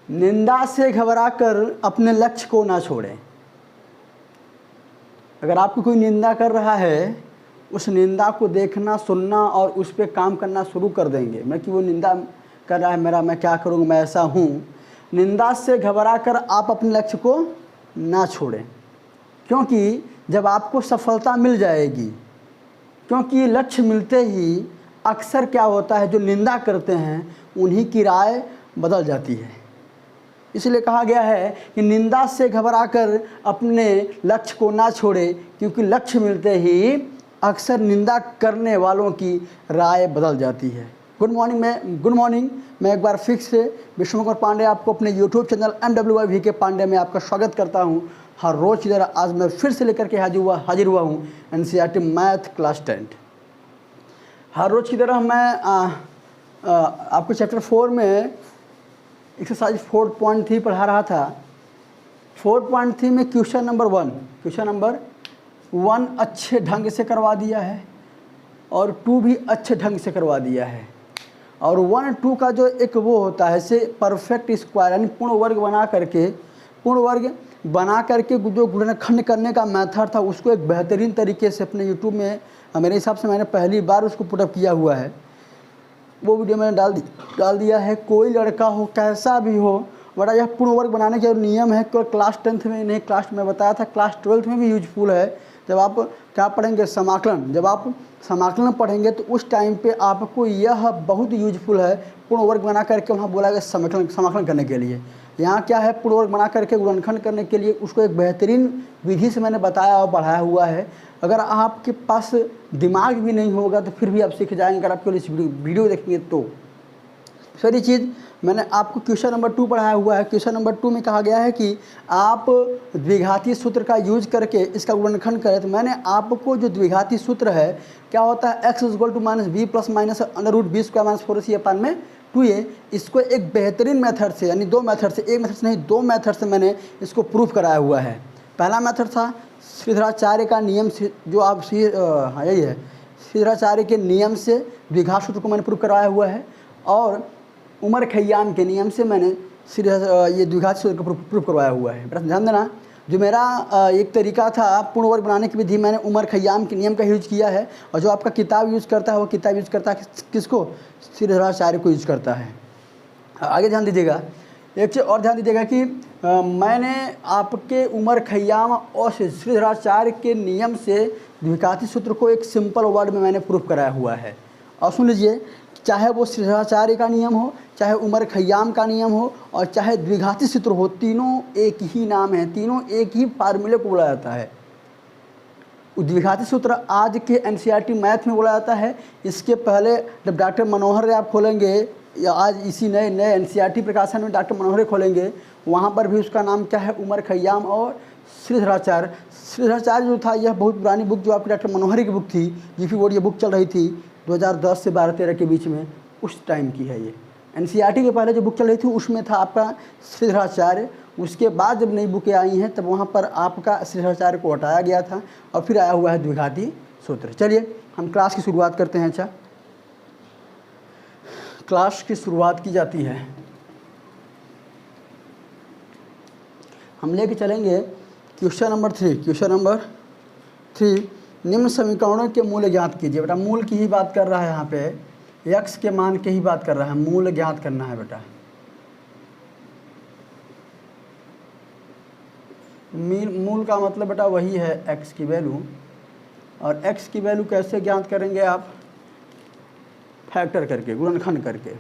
निंदा से घबराकर अपने लक्ष्य को ना छोड़ें। अगर आपको कोई निंदा कर रहा है, उस निंदा को देखना, सुनना और उस पर काम करना शुरू कर देंगे। मैं कि वो निंदा कर रहा है मेरा, मैं क्या करूँगा, मैं ऐसा हूँ। निंदा से घबराकर आप अपने लक्ष्य को ना छोड़ें, क्योंकि जब आपको सफलता मिल जाएगी, क्योंकि लक्ष्य मिलते ही अक्सर क्या होता है, जो निंदा करते हैं उन्हीं की राय बदल जाती है। इसलिए कहा गया है कि निंदा से घबराकर अपने लक्ष्य को ना छोड़े, क्योंकि लक्ष्य मिलते ही अक्सर निंदा करने वालों की राय बदल जाती है। Good morning. मैं एक बार फिर से विश्वकुमार पांडे आपको अपने यूट्यूब चैनल MWI के पांडे में आपका स्वागत करता हूं। हर रोज़ की तरह आज मैं फिर से लेकर के हाजिर हुआ हूं NCERT मैथ क्लास 10। हर रोज़ की तरह मैं आपको चैप्टर 4 में एक्सरसाइज 4.3 पढ़ा रहा था। 4.3 में क्वेश्चन नंबर 1 अच्छे ढंग से करवा दिया है और 2 भी अच्छे ढंग से करवा दिया है। और 1 2 का जो एक वो होता है से परफेक्ट स्क्वायर यानी पूर्ण वर्ग बना करके जो गुणनखंड करने का मेथड था, उसको एक बेहतरीन तरीके से अपने यूट्यूब में मेरे हिसाब से मैंने पहली बार उसको पुटअप किया हुआ है। वो वीडियो मैंने डाल दिया है। कोई लड़का हो, कैसा भी हो, बड़ा यह पूर्ण वर्ग बनाने के नियम है केवल क्लास 10th में नहीं, क्लास में बताया था, क्लास 12th में भी यूजफुल है। जब आप क्या पढ़ेंगे, समाकलन, जब आप समाकलन पढ़ेंगे तो उस टाइम पे आपको यह बहुत यूजफुल है। पूर्ण वर्ग बना करके वहाँ बोला गया समाकलन करने के लिए। यहाँ क्या है, पूर्ण वर्ग बना करके गुणनखंड करने के लिए उसको एक बेहतरीन विधि से मैंने बताया और बढ़ाया हुआ है। अगर आपके पास दिमाग भी नहीं होगा तो फिर भी आप सीख जाएंगे, अगर आप केवल इस वीडियो देखेंगे तो। सारी चीज़ मैंने आपको क्वेश्चन नंबर 2 पढ़ाया हुआ है। क्वेश्चन नंबर 2 में कहा गया है कि आप द्विघाती सूत्र का यूज करके इसका गुणनखंड करें। तो मैंने आपको जो द्विघाती सूत्र है क्या होता है, x = -b + -√b² - 4ac/2a, इसको एक बेहतरीन मेथड से, यानी एक मेथड से नहीं, 2 मेथड से मैंने इसको प्रूफ कराया हुआ है। पहला मेथड था श्रीधराचार्य का नियम से, जो आप यही है, श्रीधराचार्य के नियम से द्विघात सूत्र को मैंने प्रूफ कराया हुआ है। और उमर खय्याम के नियम से मैंने ये द्विघात सूत्र को प्रूफ करवाया हुआ है। बस ध्यान देना, जो मेरा एक तरीका था पूर्ण वर्ग बनाने की विधि, मैंने उमर खय्याम के नियम का यूज किया है। और जो आपका किताब यूज करता है, वो किताब यूज करता है किसको, श्रीधराचार्य को यूज करता है। आगे ध्यान दीजिएगा, एक चीज़ और ध्यान दीजिएगा कि मैंने आपके उमर खय्याम और श्रीधराचार्य के नियम से द्विघाती सूत्र को एक सिंपल वर्ड में मैंने प्रूफ कराया हुआ है। और सुन लीजिए, चाहे वो श्रीधराचार्य का नियम हो, चाहे उमर खय्याम का नियम हो, और चाहे द्विघाती सूत्र हो, तीनों एक ही नाम है, तीनों एक ही फार्मूले को बोला जाता है। द्विघाती सूत्र आज के NCERT मैथ में बोला जाता है। इसके पहले जब डॉक्टर मनोहर आप खोलेंगे, या आज इसी नए NCERT प्रकाशन में डॉक्टर मनोहर खोलेंगे, वहाँ पर भी उसका नाम क्या है, उमर खय्याम और श्रीधराचार्य। श्रीधराचार्य जो था, यह बहुत पुरानी बुक, जो आपकी डॉक्टर मनोहर की बुक थी, GP बोर्ड ये बुक चल रही थी 2010 से 12-13 के बीच में, उस टाइम की है ये। NCERT के पहले जो बुक चल रही थी उसमें था आपका श्रीधराचार्य। उसके बाद जब नई बुकें आई हैं तब वहाँ पर आपका श्रीधराचार्य को हटाया गया था और फिर आया हुआ है द्विघाती सूत्र। चलिए हम क्लास की शुरुआत करते हैं। अच्छा, क्लास की शुरुआत की जाती है, हम लेके चलेंगे क्वेश्चन नंबर 3। निम्न समीकरणों के मूल ज्ञात कीजिए। बेटा मूल की ही बात कर रहा है, यहाँ पे x के मान की ही बात कर रहा है, मूल ज्ञात करना है बेटा। मूल का मतलब बेटा वही है x की वैल्यू, और x की वैल्यू कैसे ज्ञात करेंगे आप, फैक्टर करके, गुणनखंड करके।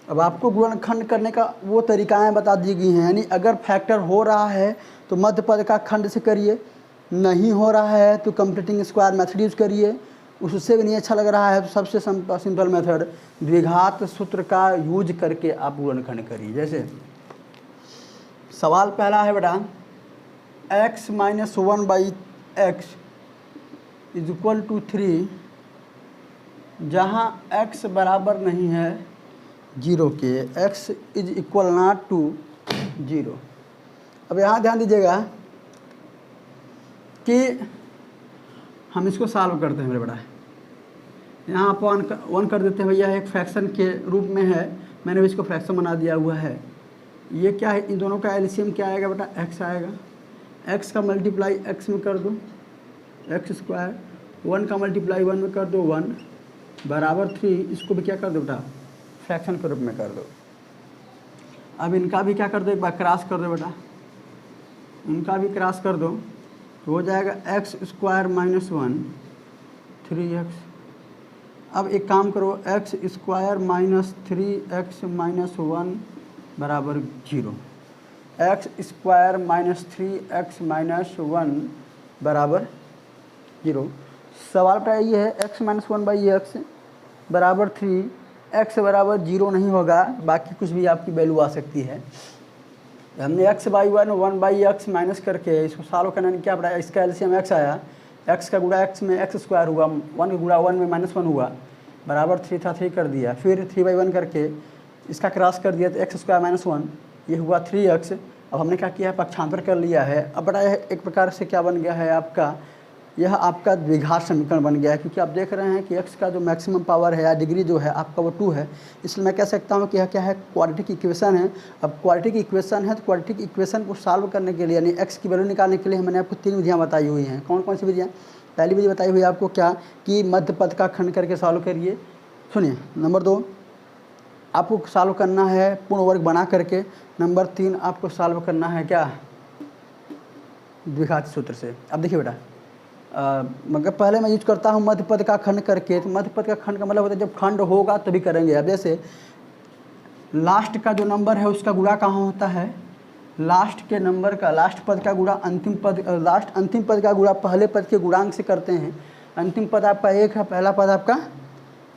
अब आपको गुणनखंड करने का वो तरीकाएं बता दी गई हैं, यानी अगर फैक्टर हो रहा है तो मध्य पद का खंड से करिए, नहीं हो रहा है तो कंप्लीटिंग स्क्वायर मेथड यूज करिए, उससे भी नहीं अच्छा लग रहा है तो सबसे सिंपल मेथड द्विघात सूत्र का यूज करके आप गुणनखंड करिए। जैसे सवाल पहला है बेटा, x - 1/x = 3, जहाँ x बराबर नहीं है 0 के, x = 0। अब यहाँ ध्यान दीजिएगा कि हम इसको सॉल्व करते हैं मेरे बेटा। यहाँ आप वन कर देते हैं भैया, एक फ्रैक्शन के रूप में है मैंने भी इसको फ्रैक्शन बना दिया हुआ है। ये क्या है, इन दोनों का एलसीएम क्या आएगा बेटा, x आएगा। x का मल्टीप्लाई x में कर दो x स्क्वायर, 1 का मल्टीप्लाई 1 में कर दो 1 बराबर 3। इसको भी क्या कर दो बेटा, फ्रैक्शन के रूप में कर दो। अब इनका भी क्या कर दो, एक बार क्रॉस कर दो बेटा, इनका भी क्रॉस कर दो तो हो जाएगा x स्क्वायर माइनस 1 3x। अब एक काम करो, x square minus 3x minus 1 बराबर 0। x square minus 3x minus 1 बराबर 0। सवाल का ये है x माइनस 1/x बराबर 3, x बराबर 0 नहीं होगा, बाकी कुछ भी आपकी वैल्यू आ सकती है। हमने x/1 1/x माइनस करके इसको सॉल्व करने क्या पड़ा, इसका एलसीएम x आया, x का गुणा x में x स्क्वायर हुआ, 1 का गुणा 1 में -1 हुआ बराबर 3 था, 3 कर दिया। फिर 3/1 करके इसका क्रॉस कर दिया तो x स्क्वायर माइनस 1 ये हुआ 3x। अब हमने क्या किया है, पक्षांतर कर लिया है। अब बड़ा एक प्रकार से क्या बन गया है आपका, यह आपका द्विघात समीकरण बन गया है, क्योंकि आप देख रहे हैं कि x का जो मैक्सिमम पावर है या डिग्री जो है आपका वो 2 है, इसलिए मैं कह सकता हूँ कि यह क्या है, क्वाड्रेटिक इक्वेशन है। अब क्वाड्रेटिक इक्वेशन है तो क्वाड्रेटिक इक्वेशन को सॉल्व करने के लिए यानी x की वैल्यू निकालने के लिए मैंने आपको 3 विधियाँ बताई हुई हैं। कौन कौन सी विधियाँ, पहली विधि बताई हुई है आपको क्या कि मध्य पद का खंड करके सॉल्व करिए। सुनिए, नंबर 2 आपको सॉल्व करना है पूर्ण वर्ग बना करके। नंबर 3 आपको सॉल्व करना है क्या, द्विघात सूत्र से। अब देखिए बेटा, मगर पहले मैं यूज करता हूँ मध्य पद का खंड करके। तो मध्य पद का खंड का मतलब होता है जब खंड होगा तभी करेंगे। अब जैसे लास्ट का जो नंबर है उसका गुणा कहाँ होता है, लास्ट के नंबर का, लास्ट पद का गुणा अंतिम पद, लास्ट अंतिम पद का गुणा पहले पद के गुणांक से करते हैं। अंतिम पद आपका 1 है, पहला पद आपका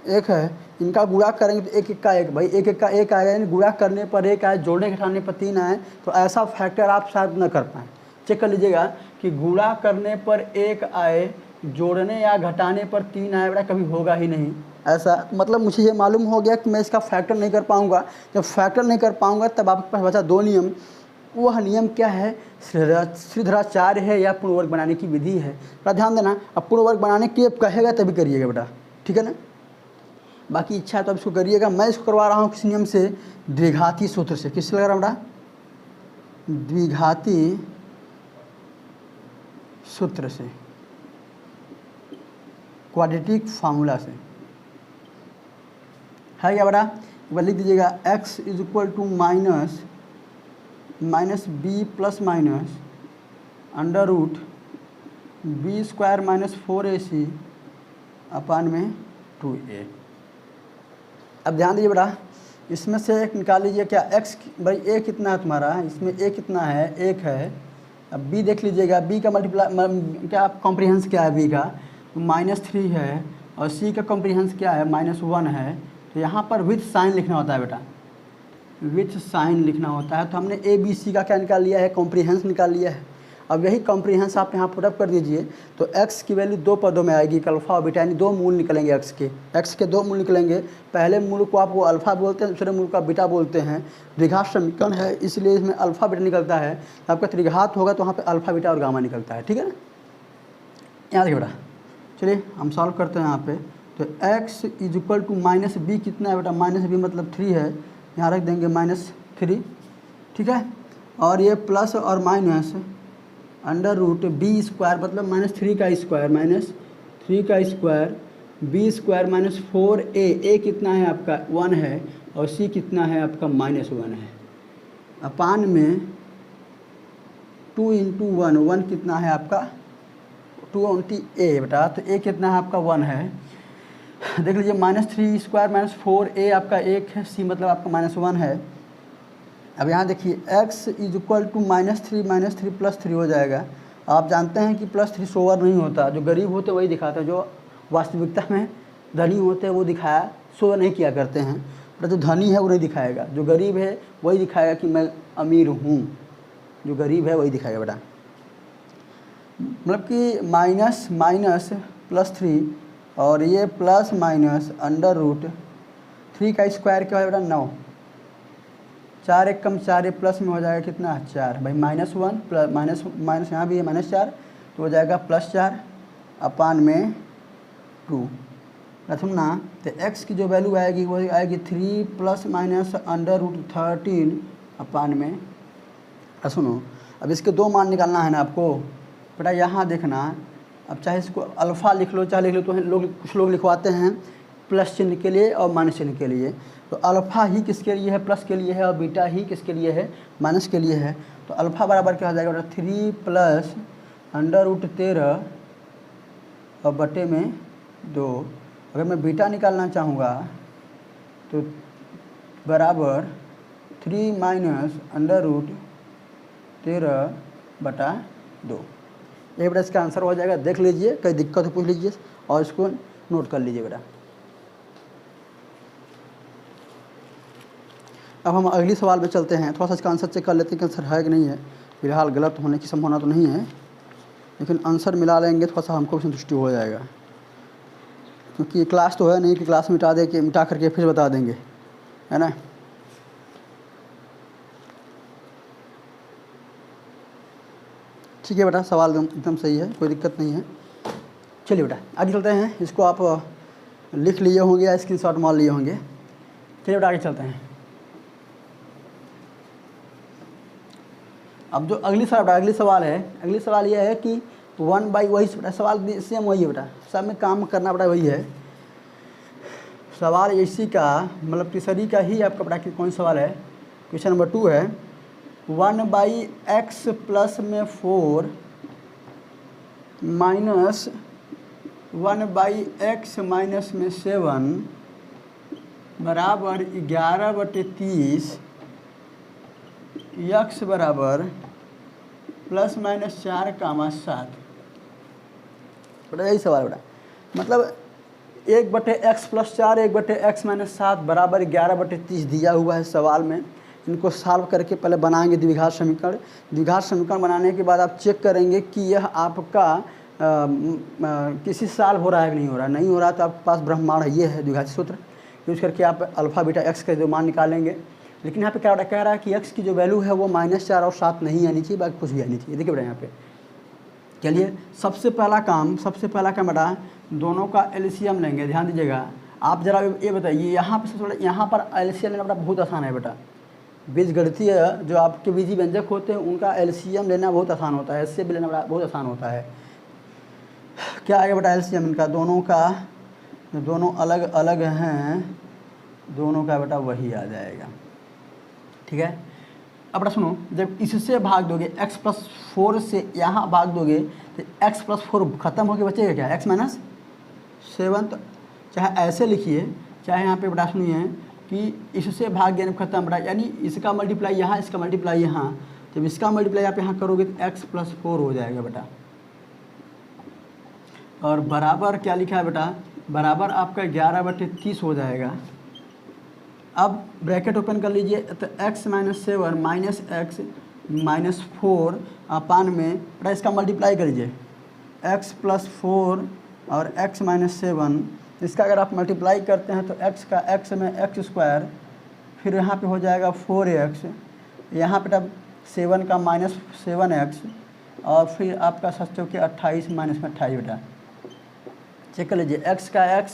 1 है, इनका गुणा करेंगे तो 1 का 1 भाई 1 का 1 आएगा, यानी गुणा करने पर 1 आए, जोड़ने घटाने पर 3 आए। तो ऐसा फैक्टर आप शायद न कर पाएँ। चेक कर लीजिएगा कि गुणा करने पर 1 आए, जोड़ने या घटाने पर 3 आए, बेटा कभी होगा ही नहीं ऐसा। मतलब मुझे ये मालूम हो गया कि मैं इसका फैक्टर नहीं कर पाऊँगा। जब फैक्टर नहीं कर पाऊँगा तब आपके पास बचा 2 नियम। वह नियम क्या है, श्रीधराचार्य है या पूर्ण वर्ग बनाने की विधि है। थोड़ा ध्यान देना, अब पूर्ण वर्ग बनाने के लिए कहेगा तभी करिएगा बेटा, ठीक है ना। बाकी इच्छा है तो अब इसको करिएगा। मैं इसको करवा रहा हूँ किस नियम से, द्विघाती सूत्र से। किससे लग रहा है बेटा, द्विघाती सूत्र से, क्वाड्रेटिक फार्मूला से है क्या बेटा। एक बार लिख दीजिएगा, x is equal to minus B plus minus under root B square minus 4ac upon में 2a। अब ध्यान दीजिए बेटा, इसमें से एक निकाल लीजिए क्या, x भाई a कितना है तुम्हारा, इसमें a कितना है, 1 है। अब b देख लीजिएगा, b का मल्टीप्लाई क्या कॉम्प्रीहेंस क्या है b का, -3 है, और c का कॉम्प्रीहेंस क्या है, -1 है। तो यहाँ पर विथ साइन लिखना होता है बेटा, विथ साइन लिखना होता है। तो हमने a b c का क्या निकाल लिया है, कॉम्प्रीहेंस निकाल लिया है। अब यही कॉम्प्रीहेंस आप यहाँ पुटअप कर दीजिए तो x की वैल्यू 2 पदों में आएगी, अल्फ़ा और बीटा, यानी 2 मूल निकलेंगे x के 2 मूल निकलेंगे। पहले मूल को आपको अल्फ़ा बोलते हैं, दूसरे मूल को बीटा बोलते हैं। द्विघात समीकरण है इसलिए इसमें अल्फ़ा बीटा निकलता है। आपका त्रिघात होगा तो वहाँ पे अल्फ़ा बीटा और गामा निकलता है, ठीक है ना। यहाँ देखिए बेटा, चलिए हम सॉल्व करते हैं यहाँ पे। तो x is equal to minus B कितना है बेटा, माइनस बी मतलब 3 है, यहाँ रख देंगे -3, ठीक है। और ये प्लस और minus under root B square मतलब -3 का स्क्वायर, -3 का square, B square minus 4a, a कितना है आपका 1 है, और c कितना है आपका -1 है, अपान में 2 × 1, 1 कितना है आपका 20a बेटा। तो a कितना है आपका 1 है, देख लीजिए -3 स्क्वायर माइनस 4a आपका 1 है, c मतलब आपका -1 है। अब यहाँ देखिए x is equal to -3 plus 3 हो जाएगा। आप जानते हैं कि +3 शो ओवर नहीं होता, जो गरीब होते वही दिखाते हैं, जो वास्तविकता में धनी होते हैं वो दिखाया शो नहीं किया करते हैं। पर जो धनी है वो नहीं दिखाएगा, जो गरीब है वही दिखाएगा कि मैं अमीर हूँ, जो गरीब है वही दिखाएगा बेटा। मतलब कि माइनस माइनस +3 और ये प्लस माइनस अंडर रूट 3 का स्क्वायर क्या है बेटा 9, 4 1 कम 4, प्लस में हो जाएगा कितना 4 भाई, -1 प्लस माइनस यहाँ भी है -4 तो हो जाएगा +4 अपान में 2। सुनना, तो x की जो वैल्यू आएगी वो आएगी 3 ± √13/में। सुनो, अब इसके दो मान निकालना है ना आपको बेटा। यहाँ देखना, अब चाहे इसको अल्फ़ा लिख लो चाहे लिख लो, तो कुछ लोग लिखवाते हैं प्लस चिन्ह के लिए और माइनस चिन्ह के लिए। तो अल्फ़ा ही किसके लिए है? प्लस के लिए है, और बीटा ही किसके लिए है? माइनस के लिए है। तो अल्फ़ा बराबर क्या हो जाएगा बेटा? 3 + √13 और बटे में 2। अगर मैं बीटा निकालना चाहूँगा तो बराबर 3 - √13/2। ये बेटा इसका आंसर हो जाएगा। देख लीजिए, कोई दिक्कत हो पूछ लीजिए और इसको नोट कर लीजिए बेटा। अब हम अगली सवाल में चलते हैं। थोड़ा सा इसका आंसर चेक कर लेते हैं कि आंसर है कि नहीं है। फिलहाल गलत होने की संभावना तो नहीं है, लेकिन आंसर मिला लेंगे थोड़ा सा हमको संतुष्टि हो जाएगा, क्योंकि क्लास तो है नहीं कि क्लास मिटा करके फिर बता देंगे, है ना। ठीक है बेटा, सवाल एकदम सही है, कोई दिक्कत नहीं है। चलिए बेटा आगे चलते हैं। इसको आप लिख लिए होंगे या स्क्रीनशॉट मार लिए होंगे। चलिए बेटा आगे चलते हैं। अब जो अगली सवाल है, अगली सवाल यह है कि 1/, वही बेटा सवाल सेम वही है बेटा, सब में काम करना बेटा वही है। सवाल इसी का मतलब तीसरी का ही आपका बेटा कौन सवाल है? क्वेश्चन नंबर 2 है। 1/x + में 4 माइनस 1/x - में 7 बराबर 11/30 x बराबर ±4, 7। यही सवाल बेटा, मतलब 1/x + 4 1/x - 7 बराबर 11/30 दिया हुआ है सवाल में। इनको सॉल्व करके पहले बनाएंगे द्विघात समीकरण। द्विघात समीकरण बनाने के बाद आप चेक करेंगे कि यह आपका किसी साल हो रहा है कि नहीं हो रहा। नहीं हो रहा तो आपके पास ब्रह्मांड ये है द्विघात सूत्र, यूज करके आप अल्फ़ा बीटा एक्स का जो मान निकालेंगे। लेकिन यहाँ पे क्या कह रहा है कि x की जो वैल्यू है वो -4 और 7 नहीं आनी चाहिए, बाकी कुछ भी आनी चाहिए। देखिए बेटा यहाँ पे चलिए, सबसे पहला काम बेटा दोनों का एलसीएम लेंगे। ध्यान दीजिएगा, आप जरा ये बताइए, यहाँ पे थोड़ा यहाँ पर एलसीएम लेना बेटा बहुत आसान है बेटा। बीजगणितीय जो आपके बीजी व्यंजक होते हैं उनका एलसीएम लेना बहुत आसान होता है, इससे भी लेना बड़ा बहुत आसान होता है। क्या आएगा बेटा एलसीएम इनका? दोनों अलग अलग हैं, दोनों का बेटा वही आ जाएगा। ठीक है, अब बेटा सुनो, जब इससे भाग दोगे x + 4 से यहाँ भाग दोगे तो x + 4 खत्म होकर बचेगा क्या? x - 7। तो चाहे ऐसे लिखिए, चाहे यहाँ पे बेटा सुनिए कि इससे भाग देने खत्म बेटा, यानी इसका मल्टीप्लाई यहाँ, इसका मल्टीप्लाई यहाँ। जब इसका मल्टीप्लाई आप यहाँ करोगे तो x + 4 हो जाएगा बेटा। और बराबर क्या लिखा है बेटा? बराबर आपका 11/30 हो जाएगा। अब ब्रैकेट ओपन कर लीजिए, तो x - 7 -x - 4 अपान में बेटा इसका मल्टीप्लाई कर लीजिए, x + 4 और x - 7। इसका अगर आप मल्टीप्लाई करते हैं तो x का x में x², फिर यहाँ पे हो जाएगा 4x, यहाँ पे तब 7 का -7x, और फिर आपका 7 चौके 28 -28 बेटा। चेक कर लीजिए, x का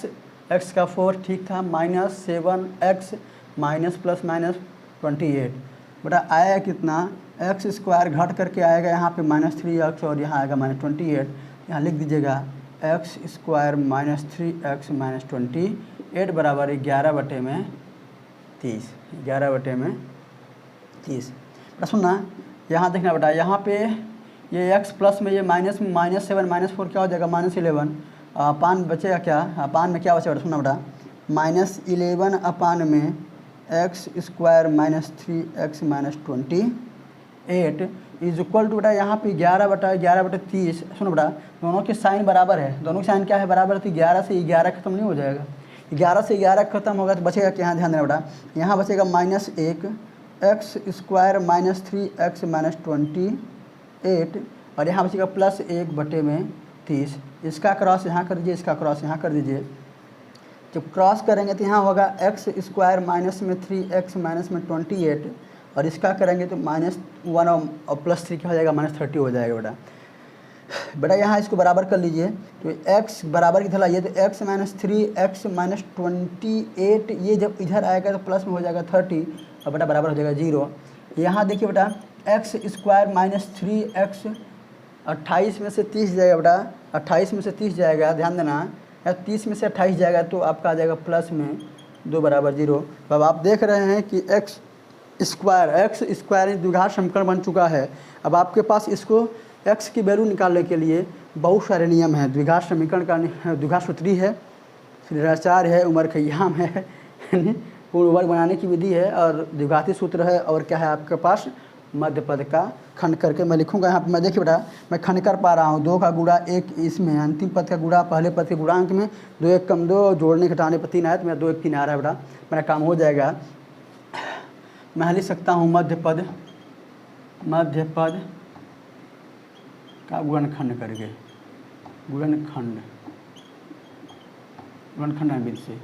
x का 4 ठीक था, -7x माइनस प्लस -28 बेटा आया कितना? x² घट करके आएगा यहाँ पे -3x और यहाँ आएगा -28। यहाँ लिख दीजिएगा x² -3x -28 बराबर 11/30। 11/30 बेटा सुनना, यहाँ देखना बेटा, यहाँ पे ये x प्लस में ये -7 -4 क्या हो जाएगा? -11 अपान बचेगा क्या? अपान में क्या बचेगा बेटा? सुनना बेटा, -11 अपान में x² -3x -28 is equal to बेटा यहाँ पे 11/30। सुनो बेटा, दोनों के साइन बराबर है, दोनों के साइन क्या है? बराबर। तो 11 से 11 खत्म नहीं हो जाएगा? 11 से 11 खत्म होगा तो बचेगा क्या? ध्यान देना बेटा, यहाँ बचेगा -1 x² -3x -28 और यहाँ बचेगा +1/30। इसका क्रॉस यहाँ कर दीजिए, इसका क्रॉस यहाँ कर दीजिए। जब क्रॉस करेंगे तो यहाँ होगा x² माइनस में 3x माइनस में 28 और इसका करेंगे तो -1 और +3 क्या हो जाएगा? -30 हो जाएगा बेटा। बेटा यहाँ इसको बराबर कर लीजिए, तो x बराबर कितना लाइए, तो x माइनस 3 x माइनस 28, ये जब इधर आएगा तो प्लस में हो जाएगा 30 और बेटा बराबर हो जाएगा 0। यहाँ देखिए बेटा एक्स स्क्वायर माइनस 3x 28 में से 30 जाएगा बेटा, 28 में से 30 जाएगा, ध्यान देना, या 30 में से 28 जाएगा तो आपका आ जाएगा प्लस में 2 बराबर 0। अब आप देख रहे हैं कि एक्स स्क्वायर द्विघात समीकरण बन चुका है। अब आपके पास इसको x की वैल्यू निकालने के लिए बहुत सारे नियम हैं। द्विघात समीकरण का द्विघात सूत्री है, शिष्टाचार है, उम्र खयाम है, पूर्ण वर्ग बनाने की विधि है, और द्विघाती सूत्र है, और क्या है आपके पास मध्य पद का खंड करके मैं लिखूंगा यहाँ पे। मैं देखिए बेटा मैं खंड कर पा रहा हूँ, 2 का गुणा 1 इसमें, अंतिम पद का गुणा पहले पद के गुणांक में, 2 1 कम 2, जोड़ने घटाने पर 3 आया तो मेरा 2 1 3 आ रहा है बेटा, मेरा काम हो जाएगा। मैं लिख सकता हूँ मध्य पद का गुणनखंड करके, गुणनखंड विधि से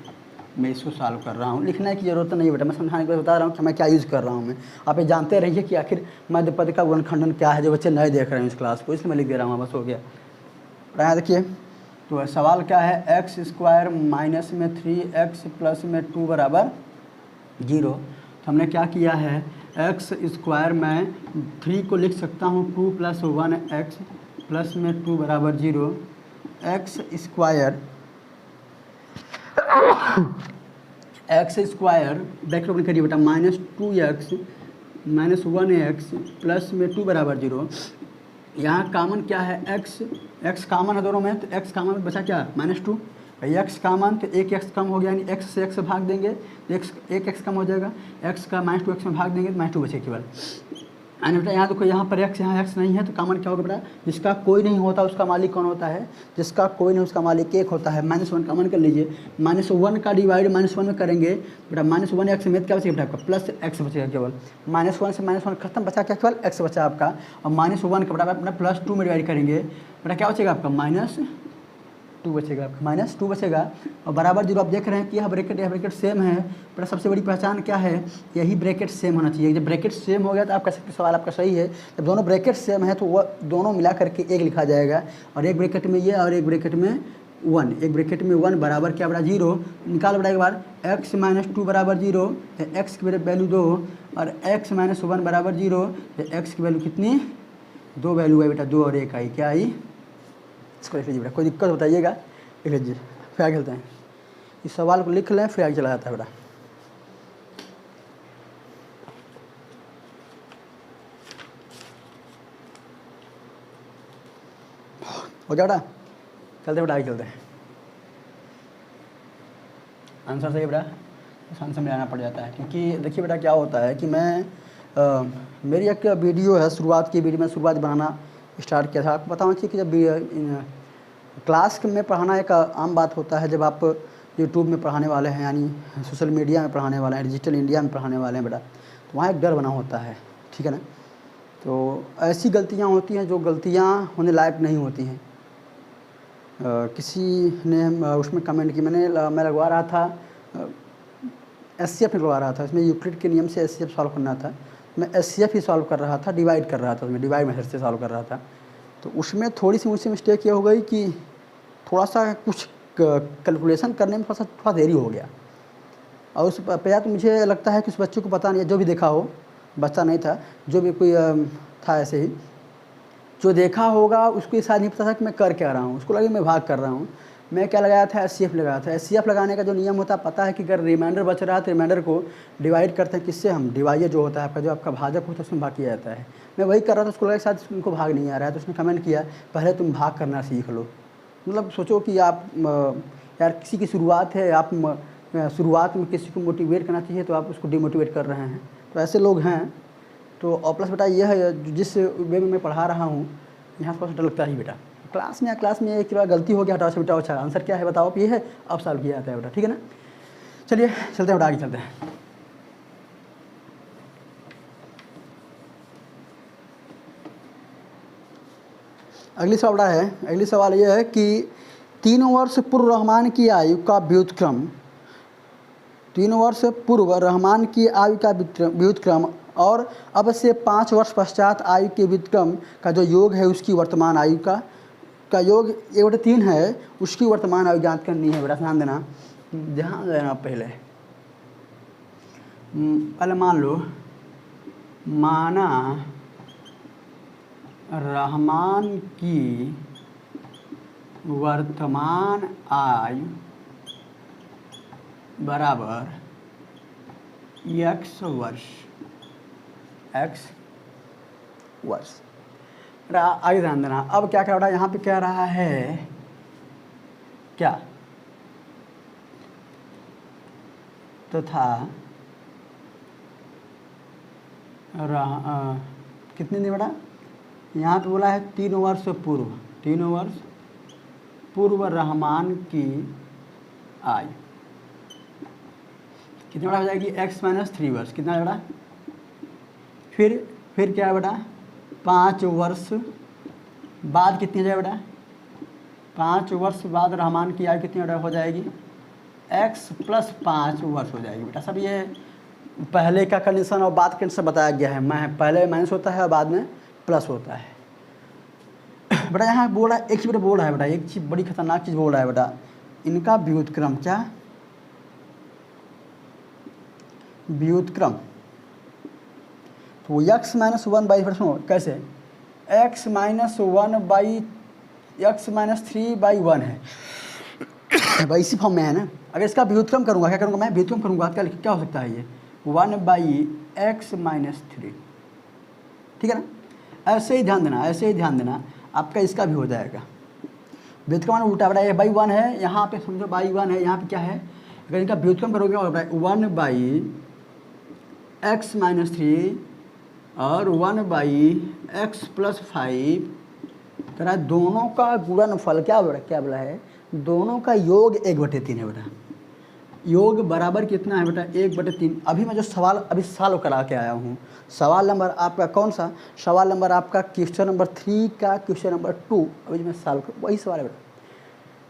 मैं इसको सॉल्व कर रहा हूँ। लिखने की ज़रूरत नहीं बेटा, मैं समझाने के लिए बता रहा हूँ कि मैं क्या यूज़ कर रहा हूँ। मैं आप ये जानते रहिए कि आखिर मध्य पद का गुणनखंडन क्या है, जो बच्चे नए देख रहे हैं इस क्लास को, इसलिए मैं लिख दे रहा हूँ, बस हो गया। यहाँ देखिए तो सवाल क्या है, एक्स स्क्वायर माइनस में 3x प्लस में 2 बराबर 0। तो हमने क्या किया है, एक्स स्क्वायर में 3 को लिख सकता हूँ 2 + 1x प्लस में 2 बराबर 0। एक्स स्क्वायर ब्रैकेट ओपन करिए बेटा, minus 2x minus 1x plus में 2 बराबर 0। यहाँ कामन क्या है, x कामन है दोनों में, तो x कामन बचा क्या, -2। x कामन तो एक x कम हो गया, यानी x से x से भाग देंगे तो एक x कम हो जाएगा, x का -2x में भाग देंगे तो -2 बचे केवल। यानी बेटा यहाँ देखो, यहाँ पर x, यहाँ x नहीं है, तो कामन क्या होगा बेटा, जिसका कोई नहीं होता उसका मालिक कौन होता है, जिसका कोई नहीं उसका मालिक 1 होता है। -1 कामन कर लीजिए, -1 का डिवाइड -1 में करेंगे बेटा, -1x में क्या बचेगा बेटा आपका, प्लस x बचेगा केवल। -1 से -1 खत्म, बचा क्या, केवल x बचा आपका। और -1 का बेटा अपना +2 में डिवाइड करेंगे बेटा, क्या बचेगा आपका, -2 बचेगा आपका, -2 बचेगा। और बराबर 0 आप देख रहे हैं कि यह ब्रैकेट सेम है बेटा। सबसे बड़ी पहचान क्या है, यही ब्रैकेट सेम होना चाहिए। जब ब्रैकेट सेम हो गया तो आप कह सकते सवाल आपका सही है। जब दोनों ब्रैकेट सेम है तो वह दोनों मिला करके 1 लिखा जाएगा, और एक ब्रैकेट में ये और एक ब्रैकेट में 1, एक ब्रैकेट में 1 बराबर क्या बड़ा 0। निकाल बेटा एक बार, x - 2 बराबर 0, x की वैल्यू 2, और x - 1 बराबर 0, x की वैल्यू कितनी, 2 वैल्यू है बेटा, 2 और 1 आई, क्या आई, इसको लिख लीजिए बेटा, कोई दिक्कत बताइएगा, लिख लीजिए, फिर आगे चलते हैं। इस सवाल को लिख लें, फिर आगे चला जाता है बेटा। हो गया बेटा, चलते बेटा, आगे चलते हैं। आंसर सही बेटा, आंसर में आना पड़ जाता है, क्योंकि देखिए बेटा क्या होता है कि मेरी एक वीडियो है, शुरुआत की वीडियो में शुरुआत बनाना स्टार्ट किया था। आपको बताना चाहिए कि जब क्लास में पढ़ाना एक आम बात होता है, जब आप यूट्यूब में पढ़ाने वाले हैं, यानी सोशल मीडिया में पढ़ाने वाले हैं, डिजिटल इंडिया में पढ़ाने वाले हैं बेटा, तो वहाँ एक डर बना होता है, ठीक है ना। तो ऐसी गलतियाँ होती हैं जो गलतियाँ होने लायक नहीं होती हैं। किसी ने उसमें कमेंट की, मैं लगवा रहा था SCF लगवा रहा था, इसमें यूक्लिड के नियम से SCF सॉल्व करना था। मैं SCF ही सॉल्व कर रहा था, डिवाइड कर रहा था, उसमें डिवाइड मेथड से सॉल्व कर रहा था। तो उसमें थोड़ी सी मुझसे मिस्टेक ये हो गई कि थोड़ा सा कुछ कैलकुलेशन करने में थोड़ा देरी हो गया, और उस पे तो मुझे लगता है कि उस बच्चे को पता नहीं है, जो भी देखा हो, बच्चा नहीं था, जो भी कोई था ऐसे ही, जो देखा होगा उसको ये शायद नहीं पता था कि मैं कर क्या रहा हूँ, उसको लगे मैं भाग कर रहा हूँ। मैं क्या लगाया था, SCF लगाया था। SCF लगाने का जो नियम होता है पता है कि अगर रिमाइंडर बच रहा है तो रिमाइंडर को डिवाइड करते हैं, किससे, हम डिवाइजर जो होता है आपका, जो आपका भाजक होता है उसमें भाग किया जाता है। मैं वही कर रहा था, उसको लगा शायद उनको भाग नहीं आ रहा है, तो उसने कमेंट किया पहले तुम भाग करना सीख लो। मतलब सोचो कि आप यार किसी की शुरुआत है, आप शुरुआत में किसी को मोटिवेट करना चाहिए तो आप उसको डिमोटिवेट कर रहे हैं, तो ऐसे लोग हैं। तो और प्लस बेटा यह है, जिस वे में मैं पढ़ा रहा हूँ यहाँ थोड़ा सा डर लगता है बेटा। क्लास में एक गलती हो गया, हटाओ से बेटा, अच्छा आंसर क्या है बताओ, ये है, अब सॉल्व किया जाता है बेटा, ठीक है ना। चलिए चलते हैं बेटा, आगे चलते हैं। अगली सवाल है, अगली सवाल यह है कि 3 वर्ष पूर्व रहमान की आयु का व्युत्क्रम, 3 वर्ष पूर्व रहमान की आयु का व्युत्क्रम और अब से 5 वर्ष पश्चात आयु के व्युत्क्रम का जो योग है उसकी वर्तमान आयु का का योग 1/3 है, उसकी वर्तमान आयु ज्ञात करनी है। बेटा ध्यान देना, ध्यान देना। पहले मान लो माना रहमान की वर्तमान आयु बराबर x वर्ष। आगे ध्यान देना। अब क्या कह रहा है यहाँ पे, कह रहा है क्या, तथा कितने दिन बेटा, यहाँ पे बोला है 3 वर्ष पूर्व, 3 वर्ष पूर्व रहमान की आयु कितना बड़ा हो जाएगी, x - 3 वर्ष। कितना बड़ा, फिर क्या है बेटा, 5 वर्ष बाद कितनी हो जाए बेटा, 5 वर्ष बाद रहमान की आयु कितनी हो जाएगी, x + 5 वर्ष हो जाएगी। बेटा सब ये पहले का कंडीशन और बाद कंडीशन बताया गया है। मैं पहले माइनस होता है और बाद में प्लस होता है। बेटा यहाँ बोल रहा है, एक चीज़ बेटा बोल रहा है बेटा, एक चीज़ बड़ी खतरनाक चीज़ बोल रहा है बेटा, इनका व्युत्क्रम, क्या व्युत्क्रम, तो x - 1/, सुनो कैसे, x - 3/1 है भाई, इसी फॉर्म में है ना। अगर इसका व्युत्क्रम करूँगा, क्या करूँगा मैं, व्युत्क्रम करूँगा, क्या हो सकता है ये 1/x - 3, ठीक है ना। ऐसे ही ध्यान देना, ऐसे ही ध्यान देना, आपका इसका भी हो जाएगा। व्युत्क्रम उल्टा बेटा, ये /1 है, यहाँ पे समझो /1 है, यहाँ पे क्या है, अगर इनका व्युत्क्रम करोगे 1/x - 3 और 1/x + 5, करा दोनों का गुणनफल क्या बोला है, दोनों का योग 1/3 है बेटा। योग बराबर कितना है बेटा, 1/3। अभी मैं जो सवाल अभी सॉल्व करा के आया हूँ, सवाल नंबर आपका कौन सा, सवाल नंबर आपका क्वेश्चन नंबर 3 का क्वेश्चन नंबर 2, अभी मैं सॉल्व वही सवाल है बेटा,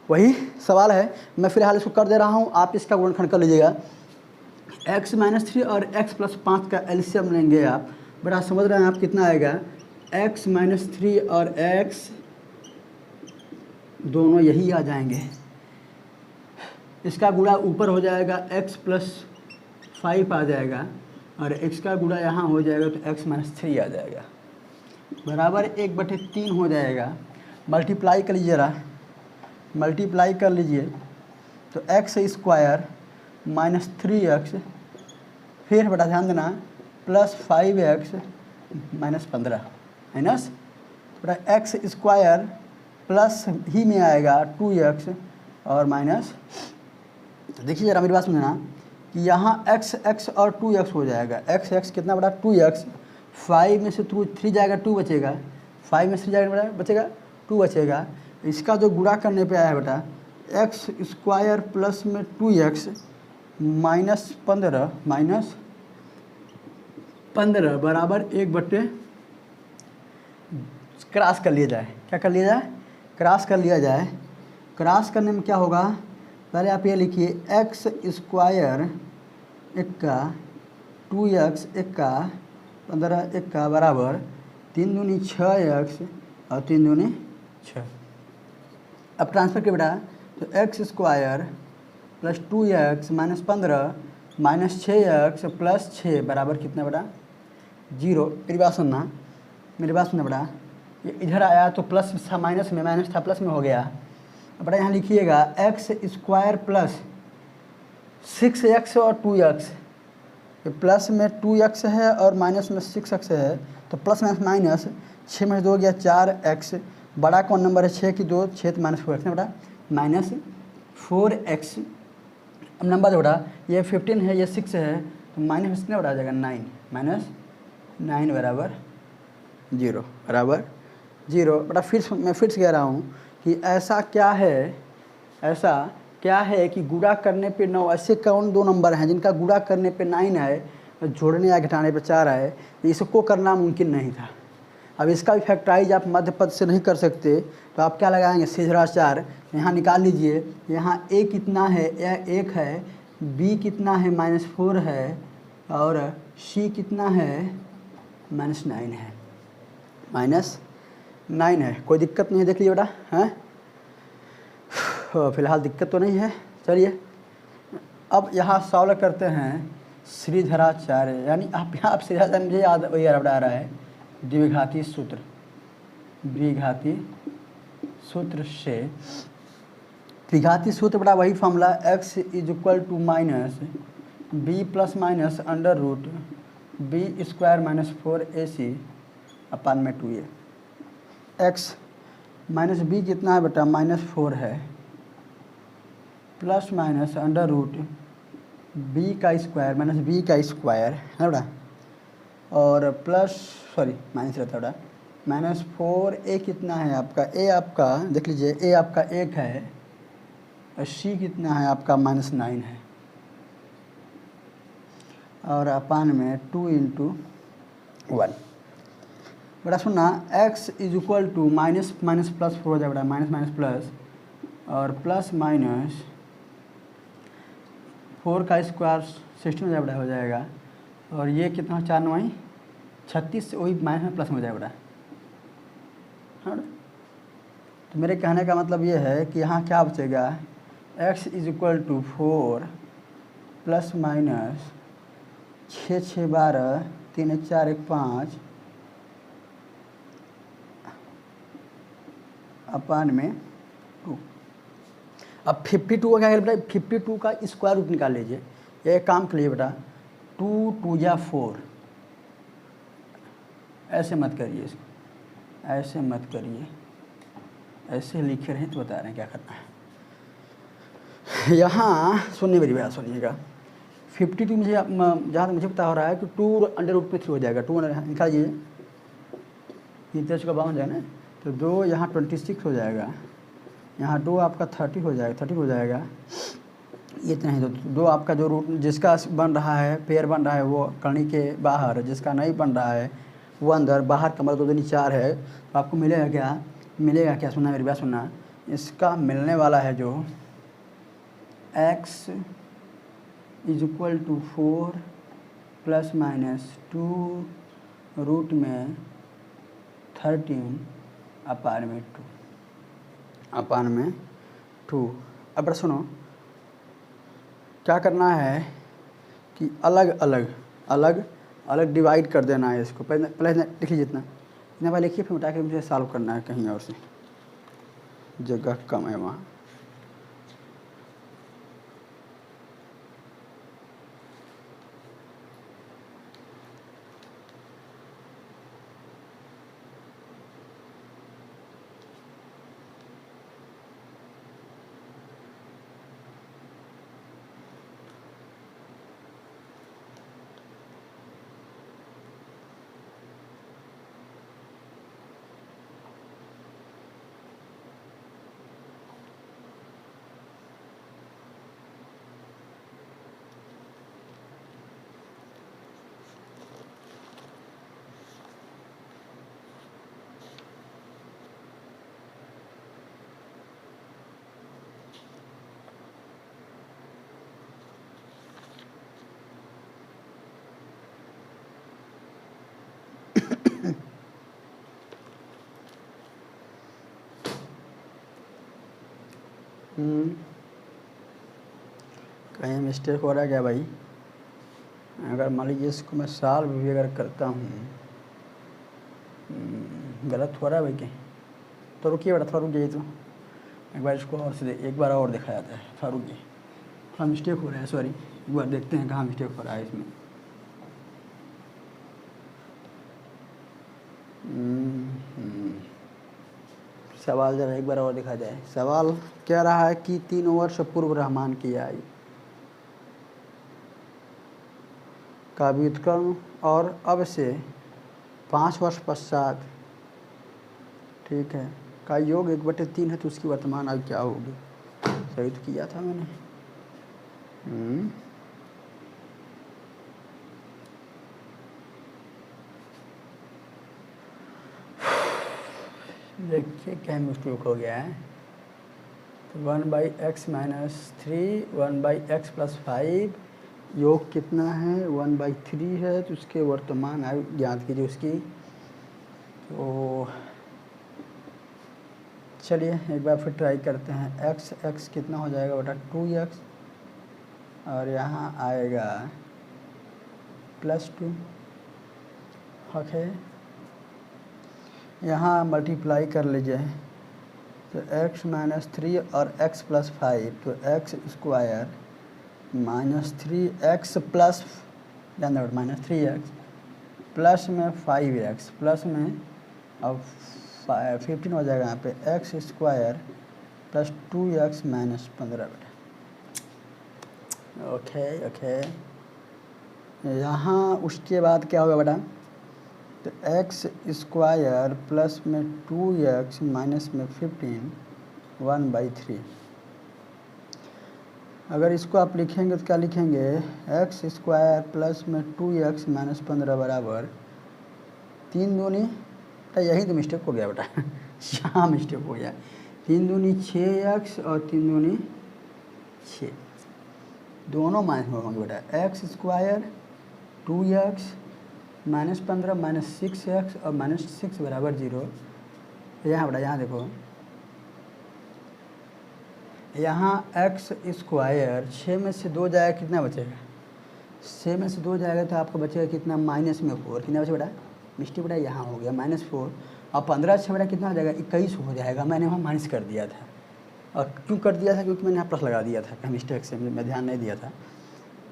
वही सवाल है। मैं फिलहाल इसको कर दे रहा हूँ, आप इसका गुणनखंड कर लीजिएगा। x - 3 और x + 5 का एलसीएम लेंगे आप, बेटा समझ रहे हैं आप, कितना आएगा, x - 3 और x दोनों यही आ जाएंगे, इसका गुणा ऊपर हो जाएगा, x + 5 आ जाएगा, और x का गुणा यहाँ हो जाएगा तो x - 3 आ जाएगा, बराबर 1/3 हो जाएगा। मल्टीप्लाई कर लीजिए जरा, मल्टीप्लाई कर लीजिए तो x² - 3x, फिर बेटा ध्यान देना +5x - 15 माइनस बेटा x² प्लस ही में आएगा 2x और माइनस, देखिए जरा मेरी बात समझना कि यहाँ x और 2x हो जाएगा, x कितना बड़ा 2x, 5 में से 3 जाएगा 2 बचेगा, 5 में से 3 जाएगा बेटा बचेगा 2 बचेगा। इसका जो गुणा करने पे आया बेटा x² प्लस में 2x -15 बराबर 1/, क्रॉस कर लिया जाए, क्या कर लिया जाए, क्रॉस कर लिया जाए। क्रॉस करने में क्या होगा, पहले आप ये लिखिए x² इक्का 2x इक्का 15 इक्का बराबर 3 दूनी 6x और 3 दूनी 6। अब ट्रांसफर के बेटा तो x² plus 2x - 15 minus 6x plus 6 बराबर कितना बेटा 0। मेरी बात सुनना बेटा, ये इधर आया तो प्लस था, माइनस में, माइनस था प्लस में हो गया। अब बेटा यहाँ लिखिएगा x² प्लस 6x और 2x, प्लस में 2x है और माइनस में 6x है, तो प्लस माइनस 6 में 2 गया 4x, बड़ा कौन नंबर है 6 की 2, 6 तो -4x है बेटा, -4x। अब नंबर है बेटा ये 15 है, ये 6 है, तो माइनस कितना बड़ा आ जाएगा 9, -9 बराबर 0 बेटा। मैं फिर से कह रहा हूँ कि ऐसा क्या है कि गुणा करने पे 9, ऐसे कौन दो नंबर हैं जिनका गुणा करने पे 9 है, जोड़ने या घटाने पे 4 है, तो इसको करना मुमकिन नहीं था। अब इसका भी फैक्टराइज आप मध्य पद से नहीं कर सकते, तो आप क्या लगाएंगे, शेषराशि यहाँ निकाल लीजिए। यहाँ a कितना है, यह 1 है, b कितना है -4 है, और c कितना है -9 है, 9 है, कोई दिक्कत नहीं है, देख लीजिए बेटा, हैं फिलहाल दिक्कत तो नहीं है। चलिए अब यहाँ सॉल्व करते हैं श्रीधराचार्य, यानी आप यहाँ श्रीधराचार्य मुझे याद वही आ रहा है द्विघाती सूत्र, द्विघाती सूत्र से द्विघाती सूत्र बड़ा वही formula x = minus B plus minus under root B square minus 4ac upon में 2a। x माइनस बी कितना है बेटा, -4 है, plus minus under root B का स्क्वायर माइनस बी का स्क्वायर है बेटा, और प्लस सॉरी माइनस रहता बेटा, -4a कितना है आपका, a आपका देख लीजिए a आपका 1 है और c कितना है आपका -9 है, और अपान में 2 × 1। बेटा सुनना x = माइनस माइनस प्लस 4 हो जाएगा बेटा, माइनस माइनस प्लस और प्लस माइनस 4 का स्क्वायर 16 हो जाएगा, और ये कितना 4 9 36 वही माइनस में प्लस में हो जाएगा बेटा। हाँ, तो मेरे कहने का मतलब ये है कि यहाँ क्या बचेगा, x = 4 प्लस माइनस 6 6 12 3 1 4 1 5 अपान में 2। अब 52 का क्या है बेटा, 52 का स्क्वायर रूट निकाल लीजिए, एक काम कर लीजिए बेटा, 2 2 या 4, ऐसे मत करिए इसको, ऐसे मत करिए, ऐसे लिखे रहें तो बता रहे हैं क्या करना है। यहाँ सुनिए मेरी बात सुनिएगा, 52 मुझे जहाँ तक मुझे पता हो रहा है कि 2√3 हो जाएगा, 2 निकालिए, ये 10 का 52 जाए ना, तो 2 यहाँ 26 हो जाएगा, यहाँ 2 आपका 30 हो जाएगा, 30 हो जाएगा, ये इतना ही। तो 2 आपका जो रूट जिसका बन रहा है पेयर बन रहा है वो कर्ण के बाहर, जिसका नहीं बन रहा है वो अंदर, बाहर का मतलब 2 दूनी 4 है, तो आपको मिलेगा क्या, मिलेगा क्या, सुनना मेरी बात सुनना, इसका मिलने वाला है जो x = 4 प्लस माइनस 2 रूट में 13 अपान में 2, अपान में 2। अब बेटा सुनो, क्या करना है कि अलग अलग अलग अलग डिवाइड कर देना है इसको, पहले लिख लीजिए, इतना बार लिखिए, फिर उठा के मुझे सॉल्व करना है, कहीं और से जगह कम है वहाँ। कहीं मिस्टेक हो रहा है क्या भाई, अगर मान लीजिए इसको मैं सॉल्व भी अगर करता हूँ, गलत हो रहा है भाई कहीं, तो रुकिए बेटा थोड़ा रुक जाइए, तो एक बार इसको और से एक बार और देखा जाता है, थोड़ा रुकिए, थोड़ा मिस्टेक हो रहा है, सॉरी, एक बार देखते हैं कहाँ मिस्टेक हो रहा है इसमें। सवाल जरा एक बार और देखा जाए। सवाल कह रहा है कि 3 वर्ष पूर्व रहमान की आयु का व्युत्क्रम और अब से 5 वर्ष पश्चात, ठीक है, का योग 1/3 है, तो उसकी वर्तमान आयु क्या होगी। सही तो किया था मैंने। देखिए क्या मिस्टेक हो गया है, तो 1/x - 3 1/x + 5 योग कितना है 1/3 है, तो उसके वर्तमान आयु ज्ञात कीजिए उसकी। तो चलिए एक बार फिर ट्राई करते हैं। x कितना हो जाएगा बेटा 2x, और यहाँ आएगा +2। ओके, यहाँ मल्टीप्लाई कर लीजिए तो x - 3 और x + 5, तो x² -3x plus -3x plus में 5x प्लस में अब 15 हो जाएगा यहाँ पे x² + 2x - 15 बेटा। ओके, यहाँ उसके बाद क्या होगा बेटा, तो x² प्लस में 2x माइनस में 15 1/3। अगर इसको आप लिखेंगे तो क्या लिखेंगे, x² प्लस में 2x माइनस 15 बराबर 3 दूनी, तो यही तो मिस्टेक हो गया बेटा यहाँ मिस्टेक हो गया। 3 दूनी 6x और 3 दूनी 6, दोनों माइनस में होंगे बेटा। x² 2x minus 15 minus 6x और -6 बराबर 0। यहाँ बेटा यहाँ देखो, यहाँ x² 6 में से 2 जाएगा, कितना बचेगा, 6 में से 2 जाएगा तो आपको बचेगा कितना, -4। कितना बचेगा बेटा, मिस्टेक बेटा यहाँ हो गया -4, और 15 से बेटा कितना हो जाएगा, 21 हो जाएगा। मैंने वहाँ माइनस कर दिया था, और क्यों कर दिया था, क्योंकि मैंने यहाँ प्लस लगा दिया था मिस्टेक से, मैं ध्यान नहीं दिया था।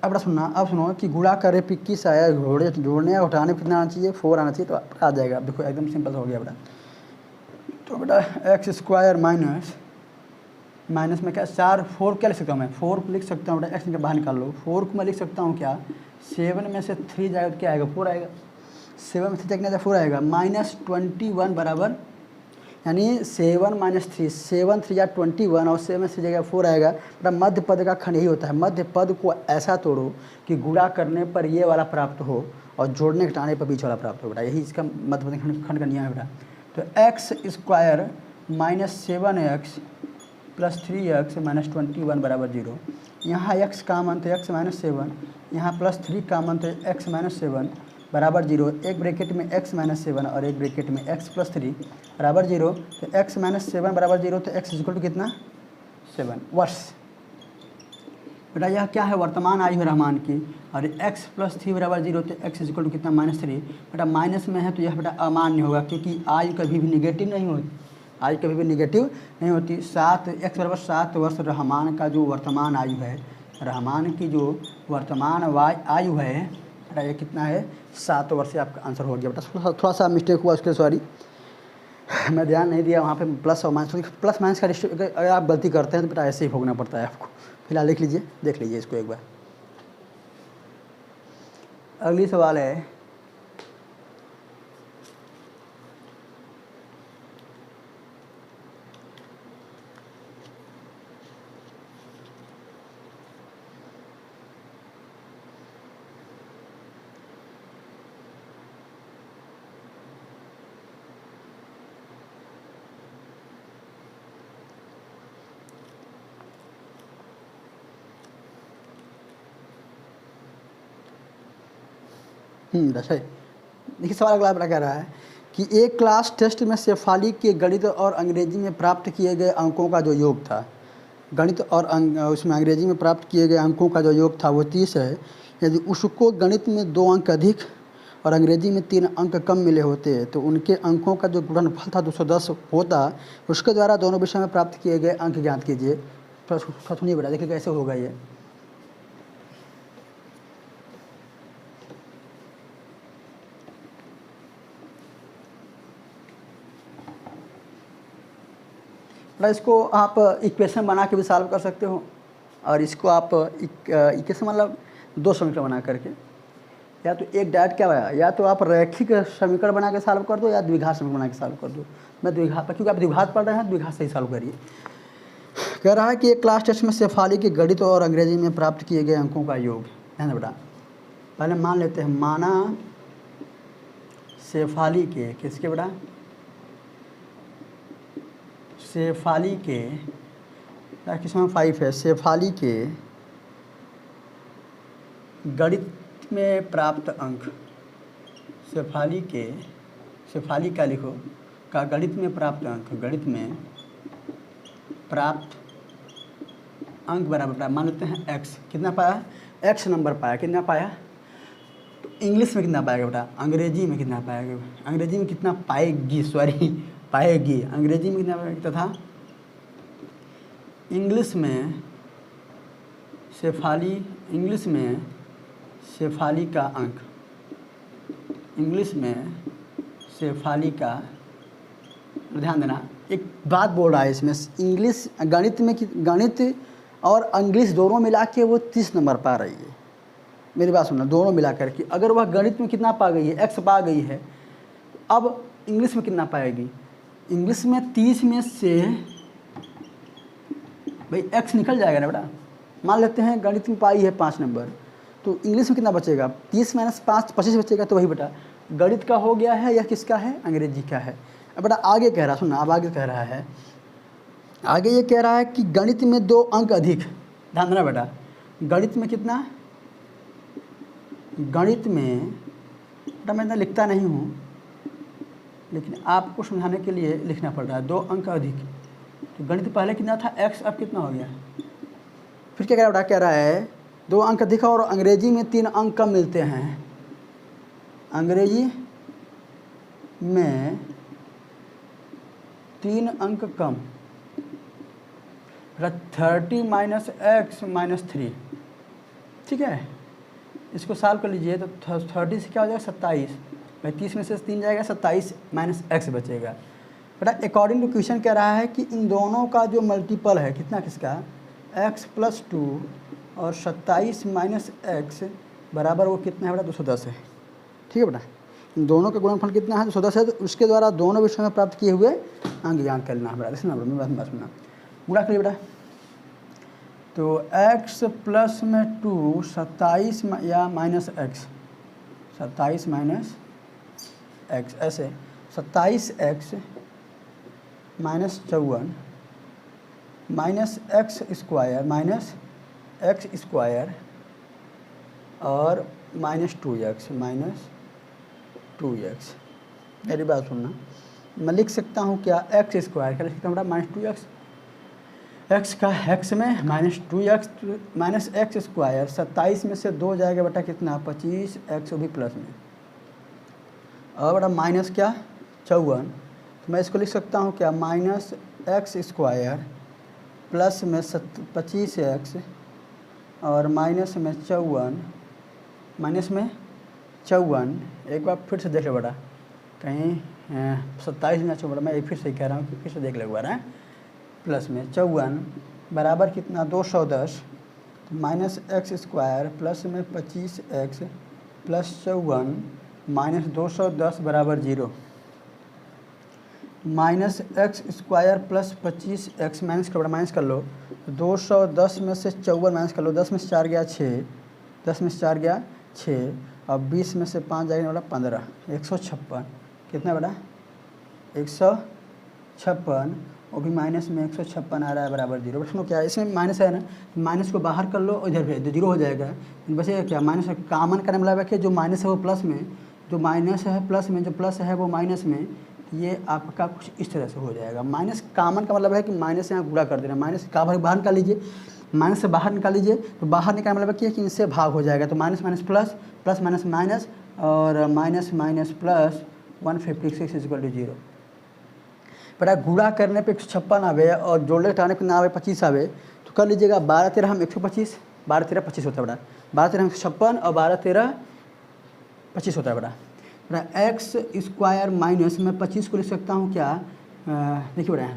अब बेटा सुनना, अब सुनो कि गुणा करे पे 21 आया, जोड़ने या उठाने पे कितना आना चाहिए, 4 आना चाहिए, तो आ जाएगा। देखो एकदम सिंपल हो गया बेटा। तो बेटा x² माइनस में क्या 4 क्या लिख सकता हूँ मैं, 4 को लिख सकता हूँ बेटा, x निकाल बाहर निकाल लो, 4 को मैं लिख सकता हूँ क्या, 7 में से 3 जाएगा तो क्या आएगा, 4 आएगा। 7 में से कितना जाएगा, 4 आएगा। -21 बराबर, यानी 7 - 3, 7 3 या 21, और 7 से जगह 4 आएगा। बेटा मध्य पद का खंड यही होता है, मध्य पद को ऐसा तोड़ो कि गुणा करने पर ये वाला प्राप्त हो और जोड़ने घटाने पर बीच वाला प्राप्त हो बेटा, यही इसका मध्य पद खंड का नियम है बेटा। तो x² -7x प्लस 3x - 21 बराबर 0। यहाँ x का मान तो x - 7, यहाँ +3 का मान तो x - 7 बराबर 0। एक ब्रैकेट में x - 7 और एक ब्रैकेट में x + 3 बराबर 0। तो x - 7 बराबर 0, तो x = कितना, 7 वर्ष। बेटा यह क्या है, वर्तमान आयु है रहमान की, और x + 3 बराबर 0, तो x = कितना, -3। बेटा माइनस में है तो यह बेटा अमान्य होगा, क्योंकि आयु कभी भी निगेटिव नहीं होती, आयु कभी भी निगेटिव नहीं होती। x = 7 वर्ष रहमान का जो वर्तमान आयु है, रहमान की जो वर्तमान आयु है बेटा, ये कितना है, 7 वर्ष से आपका आंसर हो गया बेटा। थोड़ा सा मिस्टेक हुआ, उसके सॉरी, मैं ध्यान नहीं दिया वहाँ पे प्लस और माइनस। प्लस माइनस का अगर आप गलती करते हैं तो बेटा ऐसे ही भोगना पड़ता है आपको। फिलहाल देख लीजिए इसको एक बार। अगली सवाल है, देखिए सवाल अगला बेटा कह रहा है कि एक क्लास टेस्ट में शेफाली के गणित और अंग्रेजी में प्राप्त किए गए अंकों का जो योग था, गणित और उसमें अंग्रेजी में प्राप्त किए गए अंकों का जो योग था वो 30 है। यदि उसको गणित में 2 अंक अधिक और अंग्रेजी में 3 अंक कम मिले होते तो उनके अंकों का जो गुणनफल था 210 होता। उसके द्वारा दोनों विषय में प्राप्त किए गए अंक ज्ञात कीजिए। सुनिए बेटा, देखिए कैसे होगा ये। इसको आप इक्वेशन बना के भी सॉल्व कर सकते हो, और इसको आप इक्वेशन मतलब 2 समीकरण बना करके, या तो एक डायरेक्ट क्या है, या तो आप रैखिक समीकरण बना के सॉल्व कर दो या द्विघात समीकरण बना के सॉल्व कर दो। मैं द्विघात, क्योंकि आप द्विघात पढ़ रहे हैं, द्विघात से ही सॉल्व करिए। कह रहा है कि एक क्लास टेस्ट में शेफाली के गणित और अंग्रेजी में प्राप्त किए गए अंकों का योग है ना बेटा। पहले मान लेते हैं, माना शेफाली के, किसके बेटा, शेफाली के, किसमें 5 है, शेफाली के गणित में प्राप्त अंक, शेफाली का लिखो, का गणित में प्राप्त अंक, गणित में प्राप्त अंक बराबर पाया, मान लेते हैं x। कितना पाया? x नंबर पाया। कितना पाया? तो इंग्लिश में कितना पाएगा बेटा? अंग्रेजी में कितना पाएगा? अंग्रेजी में कितना पाएगी, सॉरी पाएगी, अंग्रेजी में कितना पाएगी तथा इंग्लिश में शेफाली का अंक, इंग्लिश में शेफाली का, ध्यान देना एक बात बोल रहा है इसमें, इंग्लिश गणित और इंग्लिश दोनों मिला के वो 30 नंबर पा रही है। मेरी बात सुनना, दोनों मिला कर के अगर वह गणित में कितना पा गई है, x पा गई है, अब इंग्लिश में कितना पाएगी? इंग्लिश में 30 में से भाई x निकल जाएगा ना बेटा। मान लेते हैं गणित में पाई है 5 नंबर, तो इंग्लिश में कितना बचेगा? 30 - 5 25 बचेगा। तो वही बेटा गणित का हो गया है या किसका है? अंग्रेजी का है। अब बेटा आगे कह रहा, सुनना अब आगे कह रहा है, आगे ये कह रहा है कि गणित में 2 अंक अधिक। ध्यान देना बेटा, गणित में कितना? गणित में बेटा मैं इतना लिखता नहीं हूँ, लेकिन आपको समझाने के लिए लिखना पड़ रहा है। 2 अंक अधिक, तो गणित पहले कितना था? x, अब कितना हो गया? फिर क्या कह रहा है बेटा? कह रहा है 2 अंक अधिक और अंग्रेजी में 3 अंक कम मिलते हैं। अंग्रेजी में 3 अंक कम, 30 - x - 3, ठीक है। इसको सॉल्व कर लीजिए तो 30 से क्या हो जाएगा? 27। भाई 30 में से 3 जाएगा, 27 - x बचेगा। बेटा अकॉर्डिंग टू क्वेश्चन कह रहा है कि इन दोनों का जो मल्टीपल है कितना, किसका? x + 2 और 27 - x बराबर वो कितना है बेटा? 210 है। ठीक है बेटा, इन दोनों का गुणनफल कितना है? 210 है। तो उसके द्वारा दोनों विषयों में प्राप्त किए हुए अंक ज्ञान करना है बेटा। देखना बस सुनना, गुणा करिए बेटा। तो x + में 2 27 या -x, 27 - x ऐसे 27x - 54 -x² और -2x। मेरी बात सुनना, मैं लिख सकता हूँ क्या? x² क्या लिख सकता हूँ बेटा? -2x। x का x में -2x -x², 27 में से 2 जाएगा बेटा कितना? 25x, वो भी प्लस में, और बेटा माइनस क्या? 54। तो मैं इसको लिख सकता हूँ क्या? -x² प्लस में 25x और माइनस में 54, माइनस में 54। एक बार फिर से देख लो बेटा, कहीं 27 में 54, मैं फिर से कह रहा हूँ कि फिर से देख लो एक बार, प्लस में 54 बराबर कितना? 210। तो -x² प्लस में 25x प्लस 54 -210 बराबर 0। -x² प्लस 25x माइनस कर, माइनस कर लो। 210 में से 54 माइनस कर लो, 10 में से 4 गया 6, 10 में से 4 गया 6, और 20 में से 5 जाएगा बेटा 15, 156। कितना बेटा? 156, वो भी माइनस में 156 आ रहा है बराबर 0। बट सुनो क्या है, इसमें माइनस है ना, माइनस को बाहर कर लो और इधर भेज दो, 0 हो जाएगा। बचेगा क्या? माइनस कॉमन करने मतलब है कि जो माइनस है वो प्लस में, जो माइनस है प्लस में, जो प्लस है वो माइनस में। ये आपका कुछ इस तरह से हो जाएगा। माइनस कॉमन का मतलब है कि माइनस यहाँ गुणा कर देना, माइनस का बाहर निकाल लीजिए, माइनस से बाहर निकाल लीजिए, तो बाहर निकालने मतलब क्या है कि इनसे भाग हो जाएगा। तो minus minus plus, plus minus minus, और माइनस माइनस प्लस 156 = 0। बेटा गुणा करने पे 156 आवे और जोड़ने घटाने पे ना आवे 25 आवे, तो कर लीजिएगा 12 13 हम 125, 12 13 25 होता है बेटा, 12 13 156 और 12 13 25 होता है बेटा। x² माइनस, मैं 25 को लिख सकता हूँ क्या? देखिए बेटा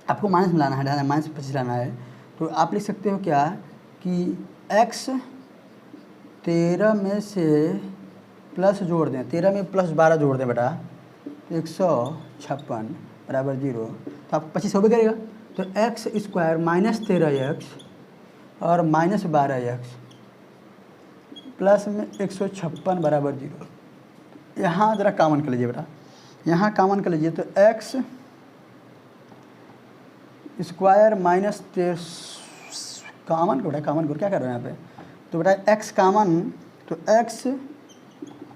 आपको माइनस मिलाना है, माइनस 25 लाना है, तो आप लिख सकते हो क्या कि x 13 में से प्लस जोड़ दें, 13 में प्लस 12 जोड़ दें बेटा, 156 बराबर 0। तो आप 25 हो भी करेगा। तो x² -13x और -12x प्लस में 156 बराबर 0। यहाँ ज़रा कॉमन कर लीजिए बेटा, यहाँ कॉमन कर लीजिए, तो x² -13 कॉमन को बेटा, कॉमन को क्या कर रहे हैं यहाँ पे? तो बेटा x कॉमन, तो x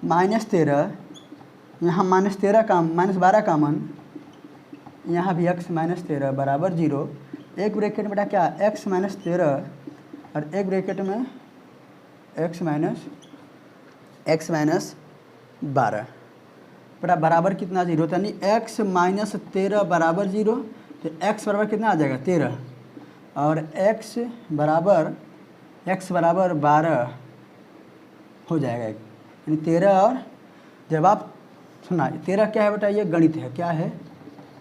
-13, यहाँ -13 काम, -12 कॉमन, यहाँ भी x माइनस 13 बराबर 0, एक ब्रैकेट में बेटा क्या x माइनस 13 और एक ब्रैकेट में x माइनस 12 बेटा बराबर कितना 0, यानी x माइनस 13 बराबर 0, तो x बराबर कितना आ जाएगा 13 और x बराबर 12 हो जाएगा, यानी 13 और जब आप सुना 13 क्या है बेटा, ये गणित है, क्या है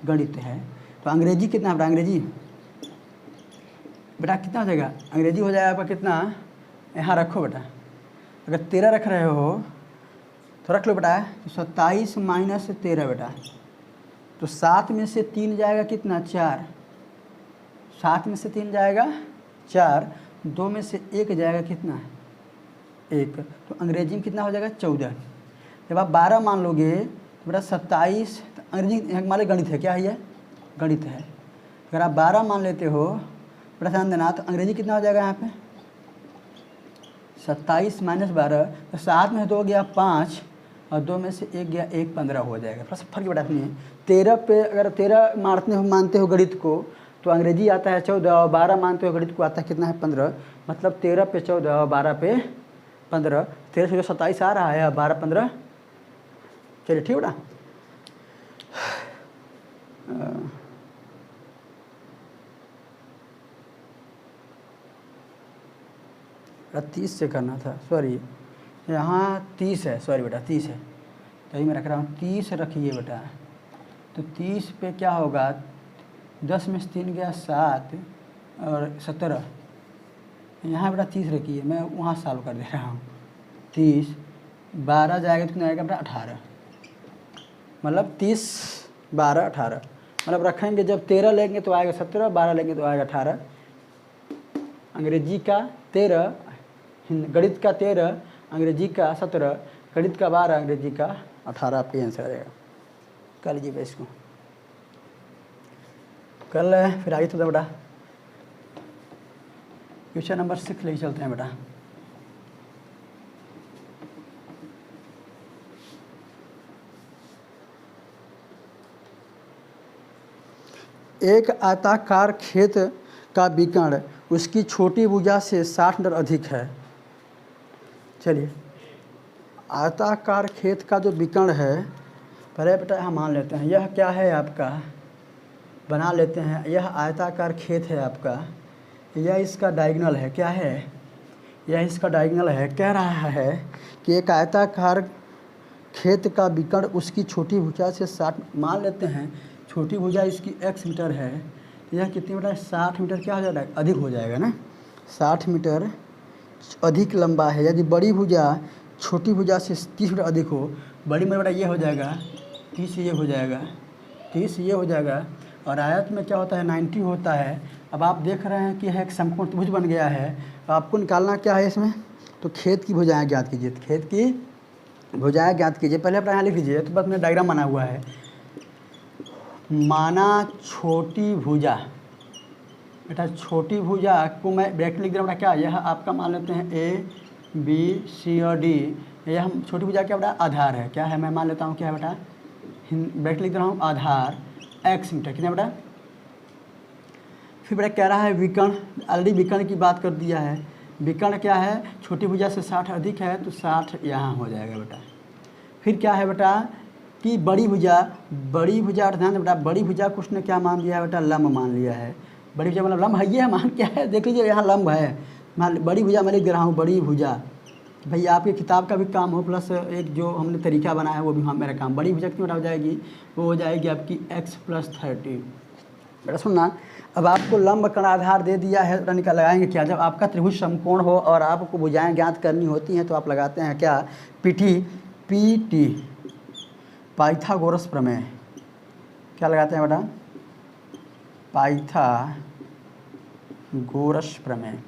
गणित है। तो अंग्रेजी कितना बेटा, अंग्रेजी बेटा कितना हो जाएगा, अंग्रेजी हो जाएगा आपका कितना, यहाँ रखो बेटा, अगर 13 रख रहे हो तो रख लो बेटा, तो 27 माइनस 13 बेटा, तो 7 में से 3 जाएगा कितना 4, 7 में से 3 जाएगा 4, 2 में से 1 जाएगा कितना 1, तो अंग्रेजी में कितना हो जाएगा 14। जब आप 12 मान लोगे तो बेटा 27, तो अंग्रेजी हमारे गणित है, क्या है ये गणित है। अगर आप 12 मान लेते हो बेटा ध्यान देना, तो अंग्रेजी कितना हो जाएगा यहाँ पे 27 माइनस 12, तो 7 में 2 गया 5 और 2 में से 1 गया 1, 15 हो जाएगा। थोड़ा सा फर्क बेटा नहीं है, 13 पे अगर 13 मानते हो गणित को तो अंग्रेजी आता है 14 और 12 मानते हो गणित को आता है कितना है 15, मतलब 13 पे 14 और 12 पे 15, 13 से जो 27 आ रहा है और 12 15, चलिए ठीक बेटा। 30 से करना था, सॉरी यहाँ 30 है, सॉरी बेटा 30 है, तभी मैं रख रहा हूँ 30 रखिए बेटा। तो 30 पे क्या होगा, 10 में से 3 गया 7 और 17, यहाँ बेटा 30 रखिए, मैं वहाँ सॉल्व कर दे रहा हूँ। 30 12 जाएगा तो कितना आएगा बेटा 18, मतलब 30 12 18, मतलब रखेंगे जब 13 लेंगे तो आएगा 17, 12 लेंगे तो आएगा 18। अंग्रेजी का 13, गणित का 13, अंग्रेजी का 17, गणित का 12, अंग्रेजी का 18 आपका आंसर आ जाएगा। कर लीजिए भाई इसको, कर ले फिर आगे तो बेटा क्वेश्चन नंबर 6 लेके चलते हैं बेटा। एक आयताकार खेत का विकर्ण उसकी छोटी भुजा से 60 मीटर अधिक है। चलिए आयताकार खेत का जो विकर्ण है, पहले बेटा यहाँ मान लेते हैं, यह क्या है आपका, बना लेते हैं, यह आयताकार खेत है आपका, यह इसका डायगोनल है, क्या है यह इसका डायगोनल है। कह रहा है कि एक आयताकार खेत का विकर्ण उसकी छोटी भुजा से 60, मान लेते हैं छोटी भुजा इसकी x मीटर है, तो यह कितनी मीटर 60 मीटर क्या हो जाएगा, अधिक हो जाएगा ना, 60 मीटर अधिक लंबा है। यदि बड़ी भुजा छोटी भुजा से 30 मीटर अधिक हो, बड़ी में बेटा ये हो जाएगा 30, ये हो जाएगा 30, ये हो जाएगा, और आयत में क्या होता है 90 होता है। अब आप देख रहे हैं कि यह एक समकोण त्रिभुज बन गया है, तो आपको निकालना क्या है इसमें, तो खेत की भुजाएं ज्ञात कीजिए, खेत की भुजाएं ज्ञात कीजिए। पहले अपना यहाँ लिख लीजिए, तो बस मैंने डायग्राम बना हुआ है, माना छोटी भुजा, बेटा छोटी भुजा को मैं ब्रैकेट लिख दे रहा हूँ, क्या यह आपका मान लेते हैं A B C और D, यह हम छोटी भुजा क्या बेटा आधार है, क्या है मैं मान लेता हूँ क्या है बेटा, ब्रैकेट लिख दे रहा हूँ आधार x मीटर, कितना बेटा। फिर बेटा कह रहा है विकर्ण, ऑलरेडी विकर्ण की बात कर दिया है, विकर्ण क्या है छोटी भुजा से 60 अधिक है, तो 60 यहाँ हो जाएगा बेटा। फिर क्या है बेटा कि बड़ी भुजा ध्यान दे बेटा, बड़ी भुजा को उसने क्या मान लिया है बेटा, लंब मान लिया है। बड़ी भुजा मतलब लंब है, ये मान क्या है देख लीजिए, यहाँ लंब है, बड़ी भुजा मैं लिख दे रहा हूँ, बड़ी भुजा भैया आपकी किताब का भी काम हो, प्लस एक जो हमने तरीका बनाया है वो भी हम मेरा काम। बड़ी भुजा कितनी हो जाएगी, वो हो जाएगी आपकी x + 30। बेटा सुनना, अब आपको लंब कण आधार दे दिया है, तो निकाल लगाएंगे क्या, जब आपका त्रिभुज समकोण हो और आपको भुजाएं ज्ञात करनी होती हैं तो आप लगाते हैं क्या, पीटी पाइथागोरस प्रमेय, क्या लगाते हैं बेटा, पाइथागोरस प्रमेय।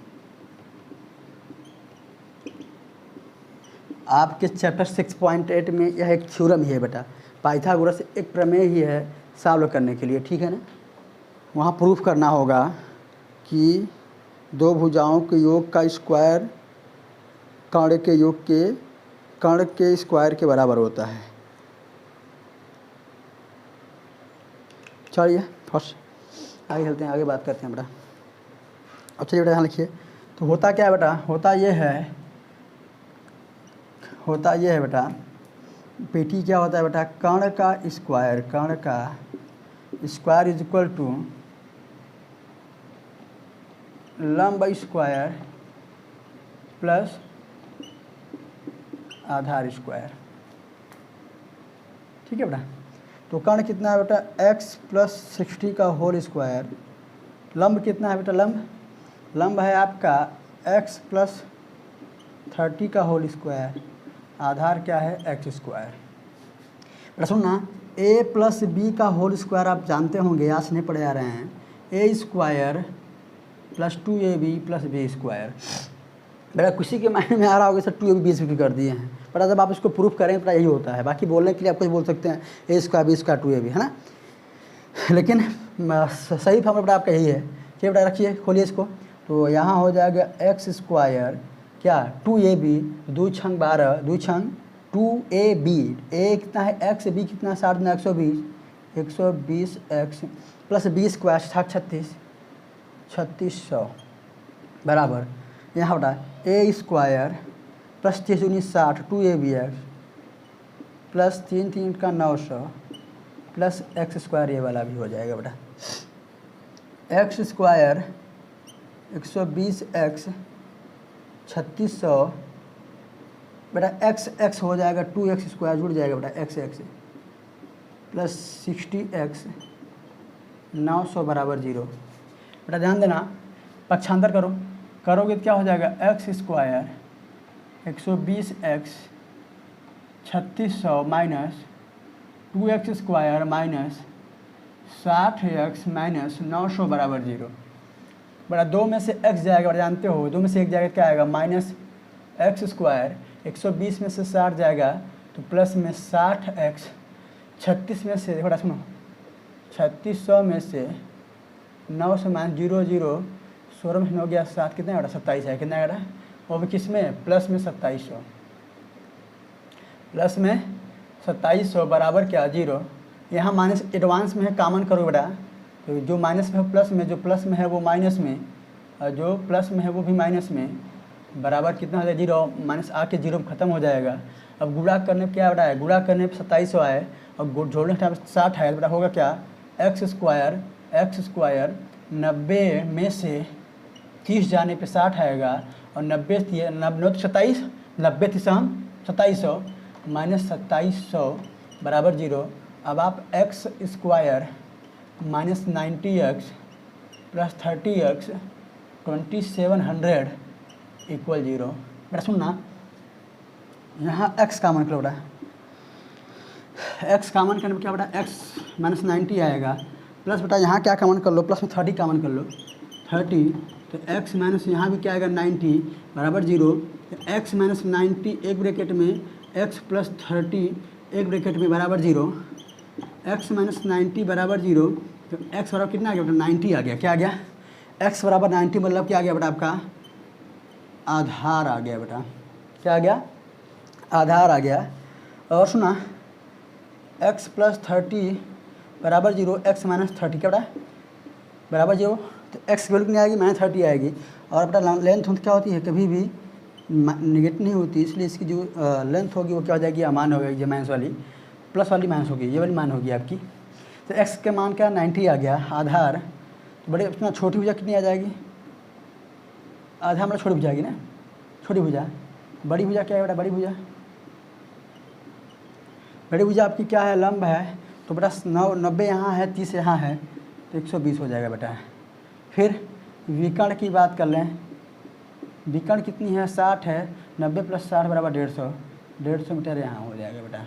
आपके चैप्टर 6.8 में यह एक थ्योरम ही है बेटा, पाइथागोरस एक प्रमेय ही है सॉल्व करने के लिए, ठीक है ना। वहाँ प्रूफ करना होगा कि दो भुजाओं के योग का स्क्वायर कर्ण के स्क्वायर के बराबर होता है। चलिए फर्स्ट आगे चलते हैं, आगे बात करते हैं बेटा। अब चलिए बेटा यहाँ लिखिए। तो होता क्या है बेटा, होता ये है बेटा, पेटी क्या होता है बेटा, कर्ण का स्क्वायर इज इक्वल टू लंब स्क्वायर प्लस आधार स्क्वायर। ठीक है बेटा। तो कर्ण कितना है बेटा, x प्लस 60 का होल स्क्वायर। लंब कितना है बेटा, लंब है आपका x प्लस 30 का होल स्क्वायर। आधार क्या है, एक्स स्क्वायर। बेटा सुनना, a प्लस बी का होल स्क्वायर आप जानते होंगे, आज नहीं पढ़े आ रहे हैं, a square plus 2ab plus B square. बेटा किसी के माइंड में आ रहा होगा सर 2ab बी स्क्वायर कर दिए हैं, पर जब आप इसको प्रूफ करें तो यही होता है। बाकी बोलने के लिए आप कुछ बोल सकते हैं, a square B square 2ab, है ना, लेकिन सही फॉर्म बेटा आपका यही है। ठीक बेटा, रखिए खोलिए इसको। तो यहाँ हो जाएगा एक्स स्क्वायर क्या 2ab, 2 छंग 12, 2 छंग 2ab, a कितना है x, b कितना है 60 में 120 x प्लस बी स्क्वायर 3600 बराबर यहाँ बेटा a square plus 30 19 60 2abx plus 3 3 का 900 प्लस एक्स स्क्वायर, ये वाला भी हो जाएगा बेटा। एक्स स्क्वायर 120x 3600 बेटा, x हो जाएगा 2x स्क्वायर जुड़ जाएगा बेटा, x प्लस 60x 900 बराबर 0। बेटा ध्यान देना, पक्षांतर करोगे तो क्या हो जाएगा, x square 120x 3600 minus 2x square minus 60x minus 900 बराबर 0। बड़ा 2 में से x जाएगा, बड़ा जानते हो 2 में से 1 जाएगा क्या आएगा, माइनस एक्स स्क्वायर। 120 में से 60 जाएगा तो प्लस में 60x, 36 में से थोड़ा सुनो, 3600 में से 900 माइनस 0 0 16 में हो गया 7, कितना है बेटा 27 है, कितना है बेटा, वो भी किस में, प्लस में 2700, प्लस में 2700 बराबर क्या 0। यहाँ माइनस एडवांस में है, कॉमन करो बेटा, तो जो माइनस में है प्लस में, जो प्लस में है वो माइनस में, और जो प्लस में है वो भी माइनस में, बराबर कितना हो जाएगा 0, माइनस आके 0 खत्म हो जाएगा। अब गुणा करने पर क्या बेटा है, गुणा करने पर 2700 आए और जोड़ने के टाइम 60 है, बेटा होगा क्या, एक्स स्क्वायर 90 में से 30 जाने पे 60 आएगा, और 90 तो 27, 90 थी हम 2700 माइनस 2700 बराबर 0। अब आप x square minus 90x plus 30x 2700 equal 0। बेटा सुनना, यहाँ x कॉमन करो बेटा, x कॉमन करने में क्या बेटा, x माइनस 90 आएगा, प्लस बेटा यहाँ क्या कॉमन कर लो, प्लस में 30 कॉमन कर लो, 30, तो x माइनस यहाँ भी क्या आएगा 90 बराबर 0। x माइनस 90 एक ब्रैकेट में, x प्लस 30 एक ब्रैकेट में बराबर 0, x माइनस 90 बराबर 0। तो x बराबर कितना आ गया बेटा, 90 आ गया। क्या आ गया, x बराबर 90 मतलब क्या आ गया बेटा, आपका आधार आ गया बेटा। क्या आ गया, आधार आ गया। और सुना, x प्लस 30 बराबर 0, x माइनस 30 क्या बेटा बराबर 0, तो x की वैल्यू कितनी आएगी, माइनस 30 आएगी। और बेटा लेंथ क्या होती है, कभी भी निगेटिव नहीं होती, इसलिए इसकी जो लेंथ होगी वो क्या हो जाएगी, अमान हो जाएगी, माइनस वाली, प्लस वाली माइनस होगी, ये वाली मान होगी आपकी। तो x के मान क्या 90 आ गया, आधार। तो बड़े अपना छोटी भुजा कितनी आ जाएगी, आधार मतलब छोटी भुजा आएगी ना, छोटी भुजा। बड़ी भुजा क्या है बेटा, बड़ी भुजा आपकी क्या है, लंब है, तो बेटा 90 यहाँ है, 30 यहाँ है, तो 120 हो जाएगा बेटा। फिर विकर्ण की बात कर लें, विकर्ण कितनी है 60 है, 90 प्लस 60 बराबर 150, 150 मीटर यहाँ हो जाएगा बेटा।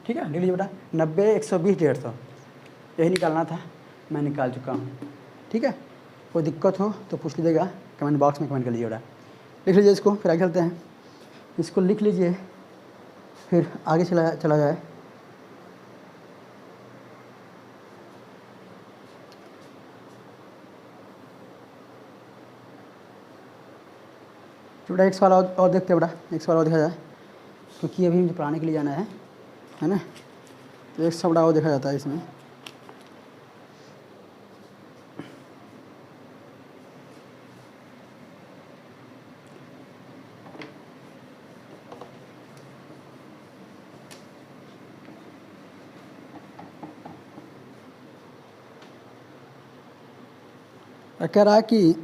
ठीक है, लिख लीजिए बेटा, 90 120 150, यही निकालना था, मैं निकाल चुका हूँ। ठीक है, कोई दिक्कत हो तो पूछ लीजिएगा, कमेंट बॉक्स में कमेंट कर लीजिए बेटा। लिख लीजिए इसको, फिर आगे चलते हैं, इसको लिख लीजिए, फिर आगे चला जाए। तो बेटा एक सवाल और देखते हैं बेटा, एक सवाल और देखा जाए, क्योंकि अभी मुझे पढ़ाने के लिए जाना है ना, तो एक सवाल और देखा जाता है इसमें। कह रहा है कि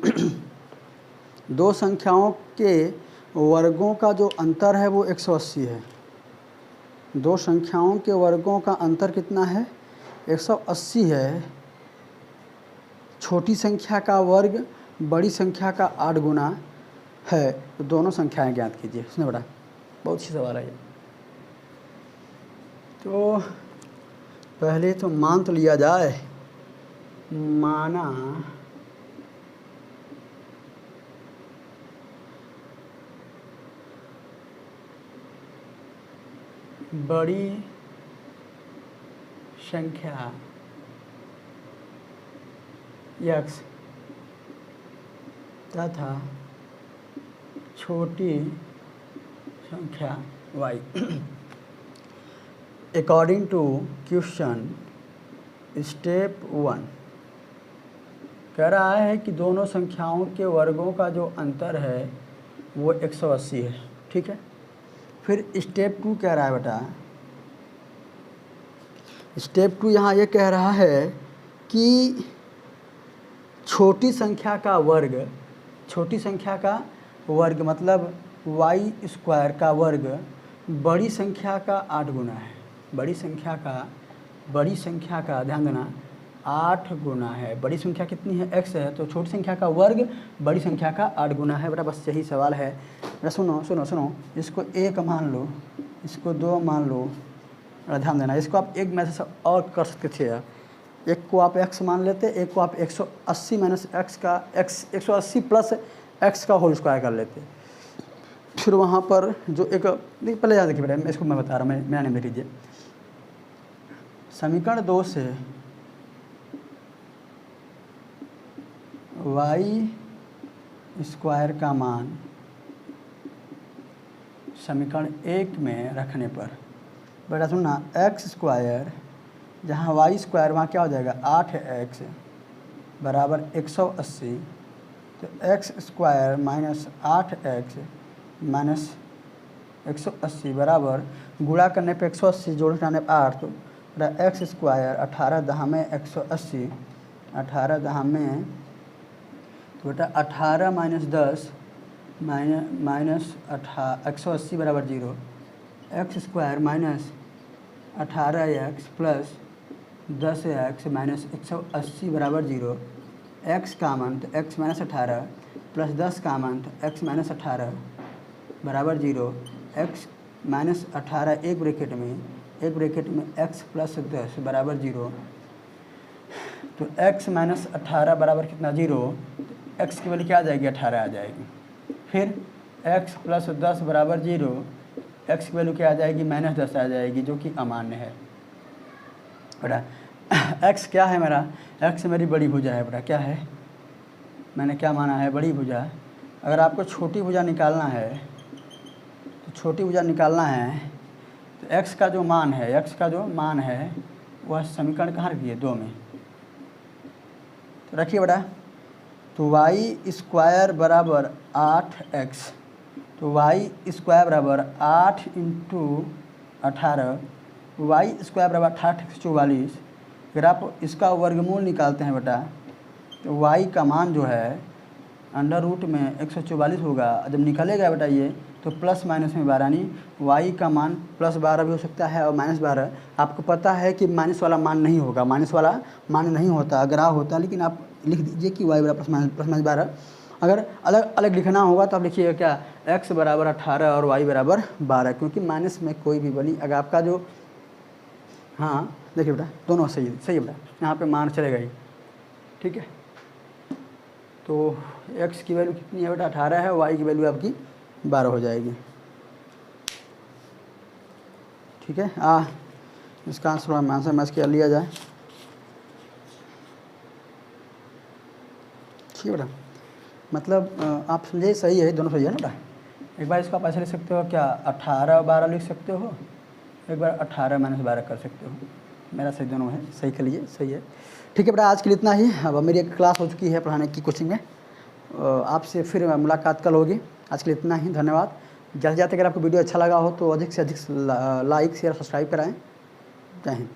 दो संख्याओं के वर्गों का जो अंतर है वो 180 है। दो संख्याओं के वर्गों का अंतर कितना है? 180 है। छोटी संख्या का वर्ग बड़ी संख्या का 8 गुना है, तो दोनों संख्याएं ज्ञात कीजिए। उसने बड़ा बहुत ही सवाल है ये। तो पहले तो मान तो लिया जाए। माना बड़ी संख्या x तथा छोटी संख्या y। According to question step 1 कह रहा है कि दोनों संख्याओं के वर्गों का जो अंतर है वो 180 है। ठीक है, फिर स्टेप 2 कह रहा है बेटा, स्टेप 2 यहाँ ये कह रहा है कि छोटी संख्या का वर्ग, छोटी संख्या का वर्ग मतलब y² का वर्ग बड़ी संख्या का 8 गुना है। बड़ी संख्या का ध्यान देना 8 गुना है। बड़ी संख्या कितनी है? x है, तो छोटी संख्या का वर्ग बड़ी संख्या का 8 गुना है। बेटा बस यही सवाल है। बेटा सुनो सुनो सुनो, इसको 1 मान लो, इसको 2 मान लो। ध्यान देना, इसको आप एक में से और कर सकते थे। एक को आप x मान लेते, एक को आप 180 माइनस x का 180 प्लस x का होल स्क्वायर कर लेते। फिर वहाँ पर जो एक देखिए, पहले याद रखिए बेटा, इसको मैं बता रहा हूँ, मेरा नाम लिख लीजिए। समीकरण 2 से y² का मान समीकरण 1 में रखने पर बेटा सुनना, x² जहाँ y² वहाँ क्या हो जाएगा 8x बराबर 180, तो x² माइनस 8x माइनस 180 बराबर गुणा करने पे 180 जोड़ करने पे 8, तो बेटा x² 18 दहा में 180, 18 दहा में तो बेटा 18 माइनस 10 माइनस 180 बराबर 0, x² minus 18x plus 10x minus 180 बराबर 0। x का मान तो x माइनस 18 प्लस 10 का मान तो x माइनस 18 बराबर 0। x माइनस 18 एक ब्रैकेट में x प्लस 10 बराबर 0। तो x माइनस 18 बराबर कितना 0, तो x की वैल्यू क्या आ जाएगी 18 आ जाएगी। फिर x प्लस 10 बराबर 0, x की वैल्यू क्या आ जाएगी माइनस 10 आ जाएगी, जो कि अमान्य है। बेटा x क्या है मेरा, x मेरी बड़ी भुजा है। बेटा क्या है, मैंने क्या माना है बड़ी भुजा। अगर आपको छोटी भुजा निकालना है तो छोटी भुजा निकालना है तो x का जो मान है वह समीकरण कहाँ रखिए 2 में, तो रखिए बेटा। तो y² बराबर 8x, तो y² बराबर 8 इंटू 18, y² बराबर 8 44। अगर आप इसका वर्गमूल निकालते हैं बेटा तो y का मान जो है अंडर रूट में 144 होगा। जब निकलेगा बेटा ये तो प्लस माइनस में 12 नहीं, y का मान प्लस 12 भी हो सकता है और माइनस 12। आपको पता है कि माइनस वाला मान नहीं होगा, माइनस वाला मान नहीं होता, अगर होता, लेकिन आप लिख दीजिए कि y बराबर प्लस माइनस 12। अगर अलग अलग लिखना होगा तो आप लिखिएगा क्या x बराबर 18 और y बराबर 12, क्योंकि माइनस में कोई भी बनी अगर आपका जो, हाँ देखिए बेटा दोनों सही है बेटा, यहाँ पे मान चलेगा ही। ठीक है, तो x की वैल्यू कितनी है बेटा 18 है, y की वैल्यू आपकी 12 हो जाएगी। ठीक है, इसका आंसर मैच किया लिया जाए। ठीक है बेटा, मतलब आप समझे सही है, दोनों सही है ना बेटा। एक बार इसको आप ऐसे लिख सकते हो क्या 18 और 12 लिख सकते हो, एक बार 18 माइनस 12 कर सकते हो। मेरा सही दोनों है, सही के लिए सही है। ठीक है बेटा, आज के लिए इतना ही। अब मेरी एक क्लास हो चुकी है पढ़ाने की कोचिंग में, आपसे फिर मुलाकात कल होगी। आज के लिए इतना ही, धन्यवाद। जल्द जाते अगर आपको वीडियो अच्छा लगा हो तो अधिक से अधिक लाइक शेयर सब्सक्राइब कराएं। जय हिंद।